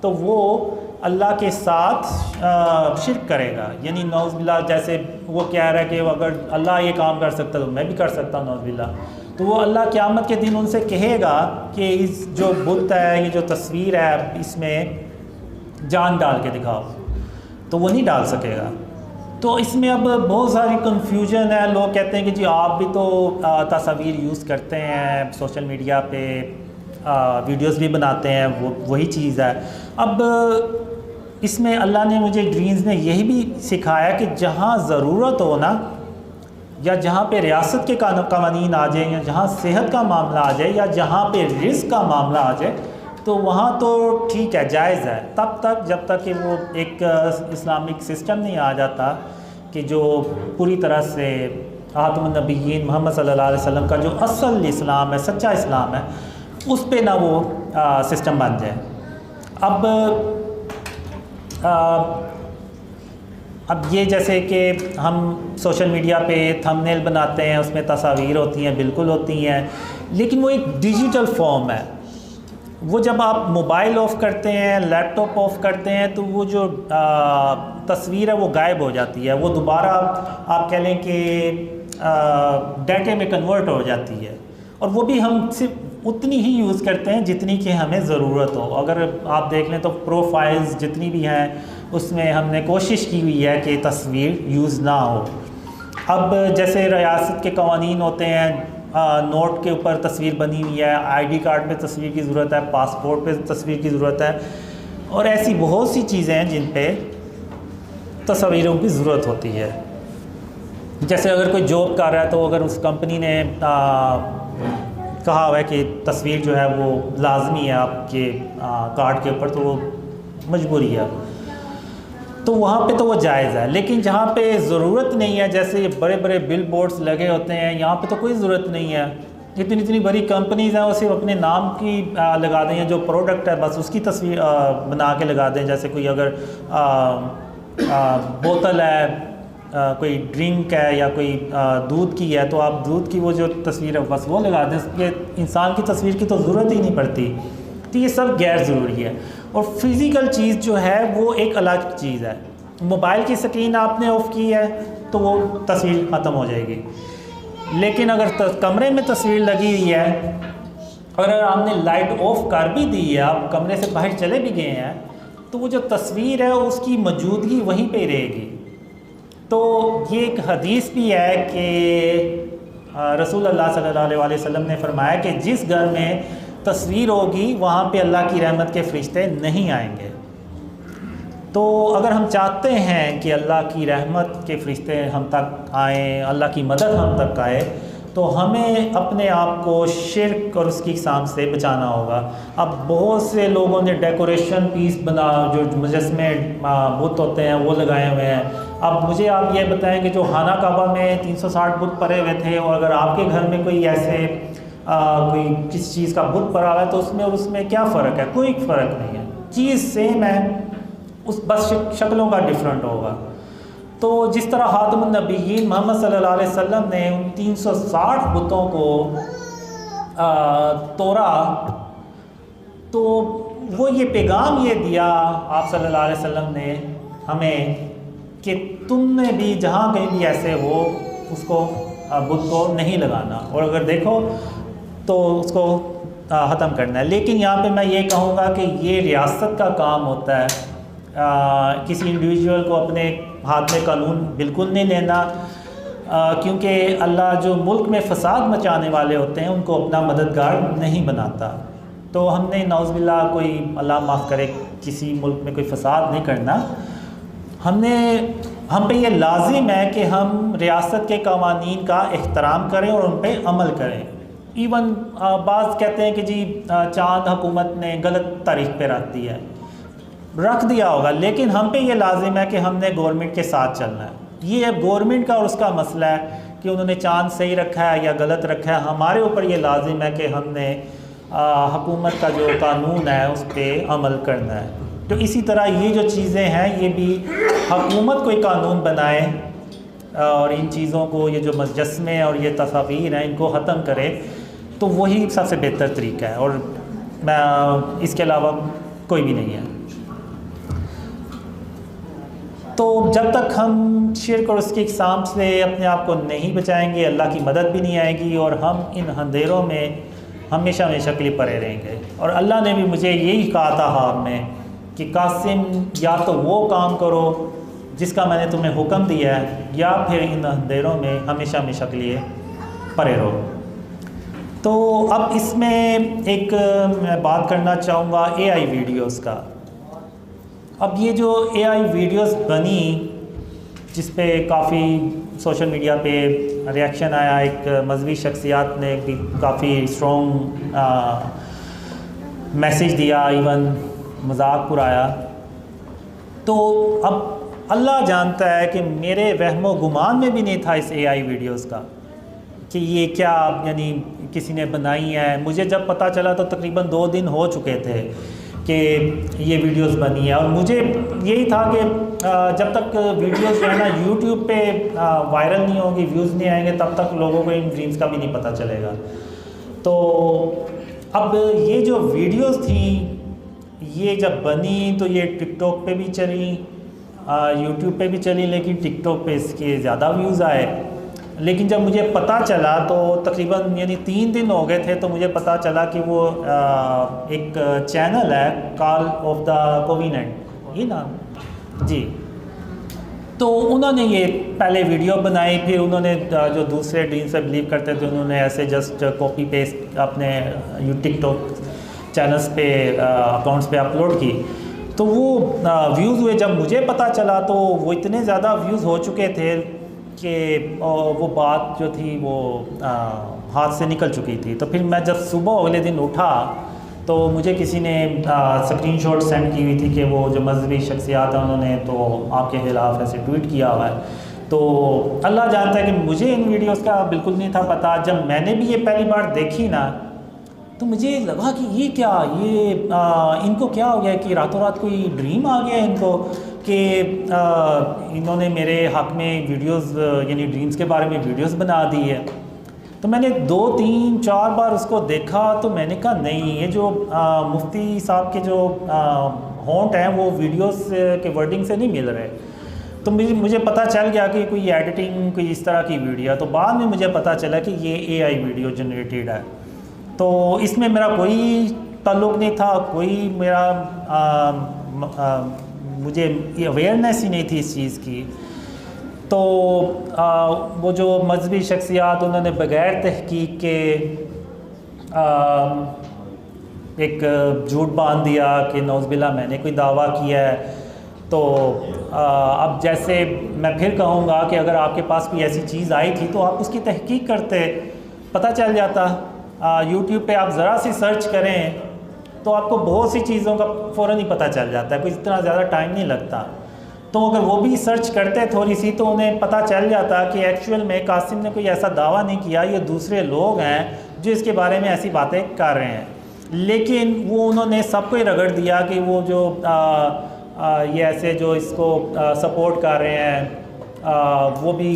تو وہ اللہ کے ساتھ شرک کرے گا، یعنی نعوذ باللہ جیسے وہ کہہ رہا ہے کہ اگر اللہ یہ کام کر سکتا تو میں بھی کر سکتا ہوں، نعوذ باللہ۔ تو وہ اللہ قیامت کے دن ان سے کہے گا کہ اس جو بت ہے، یہ جو تصویر ہے، اس میں جان ڈال کے دکھاؤ، تو وہ نہیں ڈال سکے گا۔ تو اس میں اب بہت ساری کنفیوژن ہے۔ لوگ کہتے ہیں کہ جی آپ بھی تو تصاویر یوز کرتے ہیں سوشل میڈیا پہ، ویڈیوز بھی بناتے ہیں، وہی چیز ہے۔ اب اس میں اللہ نے مجھے ڈرینز نے یہی بھی سکھایا کہ جہاں ضرورت ہو نا، یا جہاں پہ ریاست کے قوانین آ جائیں، یا جہاں صحت کا معاملہ آ جائے، یا جہاں پہ رزق کا معاملہ آ جائے، تو وہاں تو ٹھیک ہے، جائز ہے، تب تک جب تک کہ وہ ایک اسلامک سسٹم نہیں آ جاتا کہ جو پوری طرح سے خاتم النبیین محمد صلی اللہ علیہ وسلم کا جو اصل اسلام ہے، سچا اسلام ہے، اس پہ نہ وہ سسٹم بن جائے۔ اب یہ جیسے کہ ہم سوشل میڈیا پہ تھمبنیل بناتے ہیں، اس میں تصاویر ہوتی ہیں، بالکل ہوتی ہیں، لیکن وہ ایک ڈیجیٹل فارم ہے۔ وہ جب آپ موبائل آف کرتے ہیں، لیپ ٹاپ آف کرتے ہیں، تو وہ جو تصویر ہے وہ غائب ہو جاتی ہے، وہ دوبارہ آپ کہہ لیں کہ ڈیٹے میں کنورٹ ہو جاتی ہے، اور وہ بھی ہم صرف اتنی ہی یوز کرتے ہیں جتنی کہ ہمیں ضرورت ہو۔ اگر آپ دیکھ لیں تو پروفائلز جتنی بھی ہیں اس میں ہم نے کوشش کی ہوئی ہے کہ تصویر یوز نہ ہو۔ اب جیسے ریاست کے قوانین ہوتے ہیں، نوٹ کے اوپر تصویر بنی ہوئی ہے، آئی ڈی کارڈ پہ تصویر کی ضرورت ہے، پاسپورٹ پہ تصویر کی ضرورت ہے، اور ایسی بہت سی چیزیں ہیں جن پہ تصویروں کی ضرورت ہوتی ہے۔ جیسے اگر کوئی جاب کر رہا ہے تو اگر اس کمپنی نے کہا ہوا ہے کہ تصویر جو ہے وہ لازمی ہے آپ کے کارڈ کے اوپر، تو وہ مجبوری ہے، تو وہاں پہ تو وہ جائز ہے۔ لیکن جہاں پہ ضرورت نہیں ہے، جیسے یہ بڑے بڑے بل بورڈز لگے ہوتے ہیں، یہاں پہ تو کوئی ضرورت نہیں ہے۔ اتنی بڑی کمپنیز ہیں، وہ صرف اپنے نام کی لگا دیں، جو پروڈکٹ ہے بس اس کی تصویر بنا کے لگا دیں۔ جیسے کوئی اگر بوتل ہے، کوئی ڈرنک ہے، یا کوئی دودھ کی ہے، تو آپ دودھ کی وہ جو تصویر ہے بس وہ لگا دیں، یہ انسان کی تصویر کی تو ضرورت ہی نہیں پڑتی۔ تو یہ سب غیر ضروری ہے۔ اور فزیکل چیز جو ہے وہ ایک الگ چیز ہے۔ موبائل کی سکرین آپ نے آف کی ہے تو وہ تصویر ختم ہو جائے گی، لیکن اگر کمرے میں تصویر لگی ہوئی ہے اور اگر آپ نے لائٹ آف کر بھی دی ہے، آپ کمرے سے باہر چلے بھی گئے ہیں، تو وہ جو تصویر ہے اس کی موجودگی وہیں پہ رہے گی۔ تو یہ ایک حدیث بھی ہے کہ رسول اللہ صلی اللہ علیہ وسلم نے فرمایا کہ جس گھر میں تصویر ہوگی وہاں پہ اللہ کی رحمت کے فرشتے نہیں آئیں گے۔ تو اگر ہم چاہتے ہیں کہ اللہ کی رحمت کے فرشتے ہم تک آئیں، اللہ کی مدد ہم تک آئے، تو ہمیں اپنے آپ کو شرک اور اس کی اقسام سے بچانا ہوگا۔ اب بہت سے لوگوں نے ڈیکوریشن پیس بنا، جو مجسمے بت ہوتے ہیں وہ لگائے ہوئے ہیں۔ اب مجھے آپ یہ بتائیں کہ جو خانہ کعبہ میں 360 بت پڑے ہوئے تھے، اور اگر آپ کے گھر میں کوئی ایسے کوئی کس چیز کا بت پڑا ہوا ہے تو اس میں اور اس میں کیا فرق ہے؟ کوئی فرق نہیں ہے، چیز سیم ہے، اس بس شکلوں کا ڈیفرنٹ ہوگا۔ تو جس طرح خاتم النبیین محمد صلی اللہ علیہ وسلم نے ان 360 بتوں کو توڑا، تو وہ یہ پیغام یہ دیا آپ صلی اللہ علیہ وسلم نے ہمیں کہ تم نے بھی جہاں کہیں بھی ایسے ہو اس کو بت کو نہیں لگانا، اور اگر دیکھو تو اس کو ختم کرنا ہے۔ لیکن یہاں پہ میں یہ کہوں گا کہ یہ ریاست کا کام ہوتا ہے، کسی انڈیویجول کو اپنے ہاتھ میں قانون بالکل نہیں لینا، کیونکہ اللہ جو ملک میں فساد مچانے والے ہوتے ہیں ان کو اپنا مددگار نہیں بناتا۔ تو ہم نے نعوذ باللہ کوئی اللہ معاف کرے کسی ملک میں کوئی فساد نہیں کرنا، ہم پہ یہ لازم ہے کہ ہم ریاست کے قوانین کا احترام کریں اور ان پہ عمل کریں۔ ایون بعض کہتے ہیں کہ جی چاند حکومت نے غلط تاریخ پہ رکھ دی ہے، رکھ دیا ہوگا، لیکن ہم پہ یہ لازم ہے کہ ہم نے گورنمنٹ کے ساتھ چلنا ہے۔ یہ گورنمنٹ کا اور اس کا مسئلہ ہے کہ انہوں نے چاند صحیح رکھا ہے یا غلط رکھا ہے، ہمارے اوپر یہ لازم ہے کہ ہم نے حکومت کا جو قانون ہے اس پہ عمل کرنا ہے۔ تو اسی طرح یہ جو چیزیں ہیں یہ بھی حکومت کوئی قانون بنائے اور ان چیزوں کو، یہ جو مجسمے اور یہ تصاویر ہیں ان کو ختم کرے، تو وہی سب سے بہتر طریقہ ہے، اور اس کے علاوہ کوئی بھی نہیں ہے۔ تو جب تک ہم شرک اور اس کی اقسام سے اپنے آپ کو نہیں بچائیں گے، اللہ کی مدد بھی نہیں آئے گی، اور ہم ان اندھیروں میں ہمیشہ ہمیشہ کے لیے پڑے رہیں گے۔ اور اللہ نے بھی مجھے یہی کہا تھا خواب میں کہ قاسم یا تو وہ کام کرو جس کا میں نے تمہیں حکم دیا ہے، یا پھر ان اندھیروں میں ہمیشہ ہمیشہ کے لیے پڑے رہو۔ تو اب اس میں ایک میں بات کرنا چاہوں گا اے آئی ویڈیوز کا۔ اب یہ جو اے آئی ویڈیوز بنی، جس پہ کافی سوشل میڈیا پہ ریاکشن آیا، ایک مذہبی شخصیات نے بھی کافی اسٹرانگ میسیج دیا، ایون مذاق اڑایا، تو اب اللہ جانتا ہے کہ میرے وہم و گمان میں بھی نہیں تھا اس اے آئی ویڈیوز کا کہ یہ کیا یعنی کسی نے بنائی ہے۔ مجھے جب پتہ چلا تو تقریباً 2 دن ہو چکے تھے کہ یہ ویڈیوز بنی ہے، اور مجھے یہی تھا کہ جب تک ویڈیوز جو ہے نا یوٹیوب پہ وائرل نہیں ہوں گی، ویوز نہیں آئیں گے، تب تک لوگوں کو ان ڈریمز کا بھی نہیں پتہ چلے گا۔ تو اب یہ جو ویڈیوز تھیں یہ جب بنی تو یہ ٹک ٹاک پہ بھی چلی، یوٹیوب پہ بھی چلی، لیکن ٹک ٹاک پہ اس کے زیادہ ویوز آئے۔ لیکن جب مجھے پتہ چلا تو تقریباً یعنی 3 دن ہو گئے تھے، تو مجھے پتہ چلا کہ وہ ایک چینل ہے کال آف دا کوویننٹ، یہ نام جی، تو انہوں نے یہ پہلے ویڈیو بنائی، پھر انہوں نے جو دوسرے ڈرینس پہ بلیو کرتے تھے انہوں نے ایسے جسٹ کاپی پیسٹ اپنے ٹک ٹاک چینلز پہ اکاؤنٹس پہ اپلوڈ کی، تو وہ ویوز ہوئے۔ جب مجھے پتہ چلا تو وہ اتنے زیادہ ویوز ہو چکے تھے کہ وہ بات جو تھی وہ ہاتھ سے نکل چکی تھی۔ تو پھر میں جب صبح اگلے دن اٹھا تو مجھے کسی نے اسکرین شاٹ سینڈ کی ہوئی تھی کہ وہ جو مذہبی شخصیات ہیں انہوں نے تو آپ کے خلاف ایسے ٹویٹ کیا ہوا ہے۔ تو اللہ جانتا ہے کہ مجھے ان ویڈیوز کا بالکل نہیں تھا پتہ۔ جب میں نے بھی یہ پہلی بار دیکھی نا تو مجھے لگا کہ یہ کیا، یہ ان کو کیا ہو گیا کہ راتوں رات کوئی ڈریم آ گیا ان کو کہ انہوں نے میرے حق میں ویڈیوز یعنی ڈریمز کے بارے میں ویڈیوز بنا دی ہے۔ تو میں نے 2 3 4 بار اس کو دیکھا تو میں نے کہا نہیں، یہ جو مفتی صاحب کے جو ہونٹ ہیں وہ ویڈیوز کے ورڈنگ سے نہیں مل رہے۔ تو مجھے پتہ چل گیا کہ کوئی ایڈیٹنگ کوئی اس طرح کی ویڈیو ہے، تو بعد میں مجھے پتہ چلا کہ یہ اے آئی ویڈیو جنریٹڈ ہے. تو اس میں میرا کوئی تعلق نہیں تھا، کوئی مجھے اویئرنیس ہی نہیں تھی اس چیز کی. تو وہ جو مذہبی شخصیات انہوں نے بغیر تحقیق کے ایک جھوٹ باندھ دیا کہ نعوذ باللہ میں نے کوئی دعویٰ کیا ہے. تو اب جیسے میں پھر کہوں گا کہ اگر آپ کے پاس کوئی ایسی چیز آئی تھی تو آپ اس کی تحقیق کرتے، پتہ چل جاتا. یوٹیوب پہ آپ ذرا سی سرچ کریں تو آپ کو بہت سی چیزوں کا فوراً ہی پتہ چل جاتا ہے، کوئی اتنا زیادہ ٹائم نہیں لگتا. تو اگر وہ بھی سرچ کرتے تھوڑی سی تو انہیں پتہ چل جاتا کہ ایکچوئل میں قاسم نے کوئی ایسا دعویٰ نہیں کیا، یہ دوسرے لوگ ہیں جو اس کے بارے میں ایسی باتیں کر رہے ہیں. لیکن وہ انہوں نے سب کو ہی رگڑ دیا کہ وہ جو یہ ایسے جو اس کو سپورٹ کر رہے ہیں وہ بھی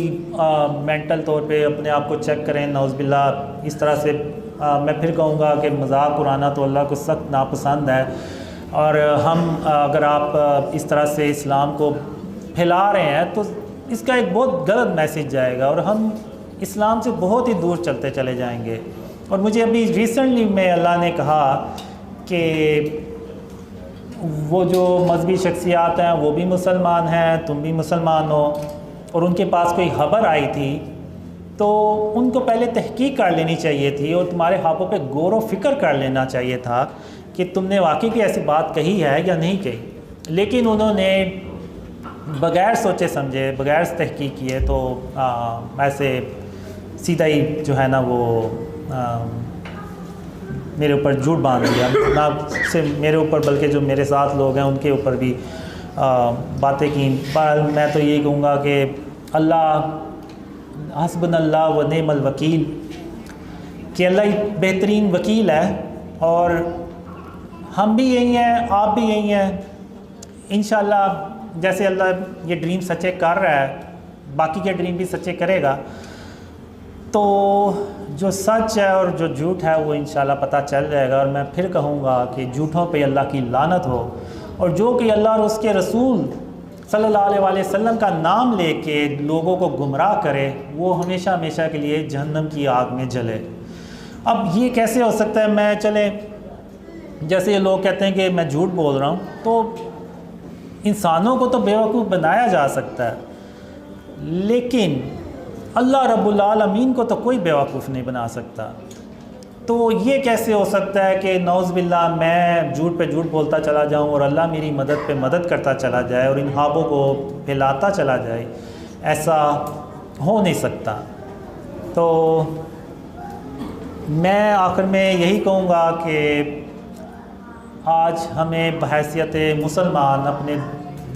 مینٹل طور پہ اپنے آپ کو چیک کریں. نعوذ باللہ اس طرح سے میں پھر کہوں گا کہ مذاق اڑانا تو اللہ کو سخت ناپسند ہے. اور ہم اگر آپ اس طرح سے اسلام کو پھیلا رہے ہیں تو اس کا ایک بہت غلط میسیج جائے گا اور ہم اسلام سے بہت ہی دور چلتے چلے جائیں گے. اور مجھے ابھی ریسنٹلی میں اللہ نے کہا کہ وہ جو مذہبی شخصیات ہیں وہ بھی مسلمان ہیں، تم بھی مسلمان ہو، اور ان کے پاس کوئی خبر آئی تھی تو ان کو پہلے تحقیق کر لینی چاہیے تھی اور تمہارے ہاتھوں پہ غور و فکر کر لینا چاہیے تھا کہ تم نے واقعی کی ایسی بات کہی ہے یا نہیں کہی. لیکن انہوں نے بغیر سوچے سمجھے، بغیر تحقیق کیے تو ایسے سیدھا ہی جو ہے نا وہ میرے اوپر جھوٹ باندھ دیا. نہ صرف میرے اوپر بلکہ جو میرے ساتھ لوگ ہیں ان کے اوپر بھی باتیں کی. میں تو یہی کہوں گا کہ اللہ حسبنا اللہ و نعم الوکیل، کہ اللہ بہترین وکیل ہے اور ہم بھی یہی ہیں، آپ بھی یہی ہیں. انشاءاللہ جیسے اللہ یہ ڈریم سچے کر رہا ہے باقی کے ڈریم بھی سچے کرے گا. تو جو سچ ہے اور جو جھوٹ ہے وہ انشاءاللہ پتہ چل جائے گا. اور میں پھر کہوں گا کہ جھوٹوں پہ اللہ کی لعنت ہو، اور جو کہ اللہ اور اس کے رسول صلی اللہ علیہ وسلم کا نام لے کے لوگوں کو گمراہ کرے وہ ہمیشہ ہمیشہ کے لیے جہنم کی آگ میں جلے. اب یہ کیسے ہو سکتا ہے؟ میں چلے جیسے یہ لوگ کہتے ہیں کہ میں جھوٹ بول رہا ہوں، تو انسانوں کو تو بیوقوف بنایا جا سکتا ہے لیکن اللہ رب العالمین کو تو کوئی بیوقوف نہیں بنا سکتا. تو یہ کیسے ہو سکتا ہے کہ نعوذ باللہ میں جھوٹ پہ جھوٹ بولتا چلا جاؤں اور اللہ میری مدد پہ مدد کرتا چلا جائے اور ان خوابوں کو پھیلاتا چلا جائے؟ ایسا ہو نہیں سکتا. تو میں آخر میں یہی کہوں گا کہ آج ہمیں بحیثیت مسلمان اپنے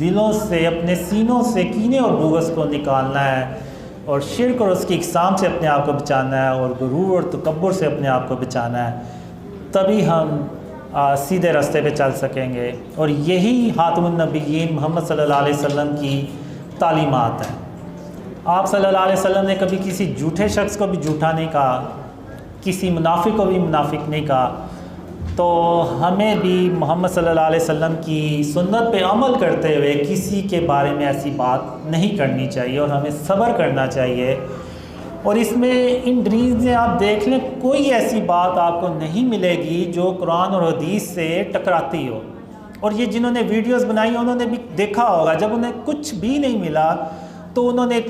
دلوں سے، اپنے سینوں سے کینے اور بغض کو نکالنا ہے اور شرک اور اس کی اقسام سے اپنے آپ کو بچانا ہے اور غرور اور تکبر سے اپنے آپ کو بچانا ہے. تبھی ہم سیدھے راستے پہ چل سکیں گے. اور یہی خاتم النبیین محمد صلی اللہ علیہ وسلم کی تعلیمات ہیں. آپ صلی اللہ علیہ وسلم نے کبھی کسی جھوٹے شخص کو بھی جھوٹا نہیں کہا، کسی منافق کو بھی منافق نہیں کہا. تو ہمیں بھی محمد صلی اللہ علیہ وسلم کی سنت پہ عمل کرتے ہوئے کسی کے بارے میں ایسی بات نہیں کرنی چاہیے اور ہمیں صبر کرنا چاہیے. اور اس میں ان ڈریمز میں آپ دیکھ لیں کوئی ایسی بات آپ کو نہیں ملے گی جو قرآن اور حدیث سے ٹکراتی ہو. اور یہ جنہوں نے ویڈیوز بنائی انہوں نے بھی دیکھا ہوگا جب انہیں کچھ بھی نہیں ملا تو انہوں نے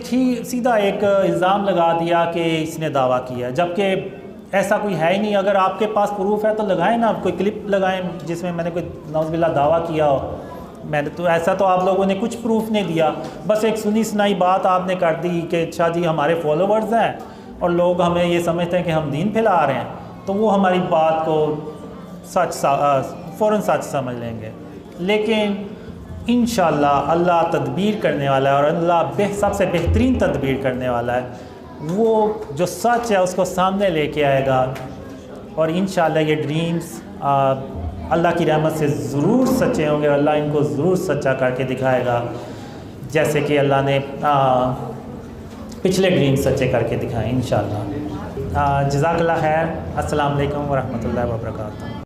سیدھا ایک الزام لگا دیا کہ اس نے دعویٰ کیا، جبکہ ایسا کوئی ہے ہی نہیں. اگر آپ کے پاس پروف ہے تو لگائیں نا، کوئی کلپ لگائیں جس میں نے کوئی نعوذ باللہ دعویٰ کیا ہو. میں نے تو ایسا تو آپ لوگوں نے کچھ پروف نہیں دیا، بس ایک سنی سنائی بات آپ نے کر دی کہ اچھا جی ہمارے فالوورز ہیں اور لوگ ہمیں یہ سمجھتے ہیں کہ ہم دین پھیلا رہے ہیں، تو وہ ہماری بات کو فوراً سچ سمجھ لیں گے. لیکن انشاءاللہ اللہ تدبیر کرنے والا ہے اور اللہ سب سے بہترین تدبیر کرنے والا ہے. وہ جو سچ ہے اس کو سامنے لے کے آئے گا اور انشاءاللہ یہ ڈریمز اللہ کی رحمت سے ضرور سچے ہوں گے. اللہ ان کو ضرور سچا کر کے دکھائے گا جیسے کہ اللہ نے پچھلے ڈریم سچے کر کے دکھائیں انشاءاللہ. جزاک اللہ خیر. السلام علیکم ورحمۃ اللہ وبرکاتہ.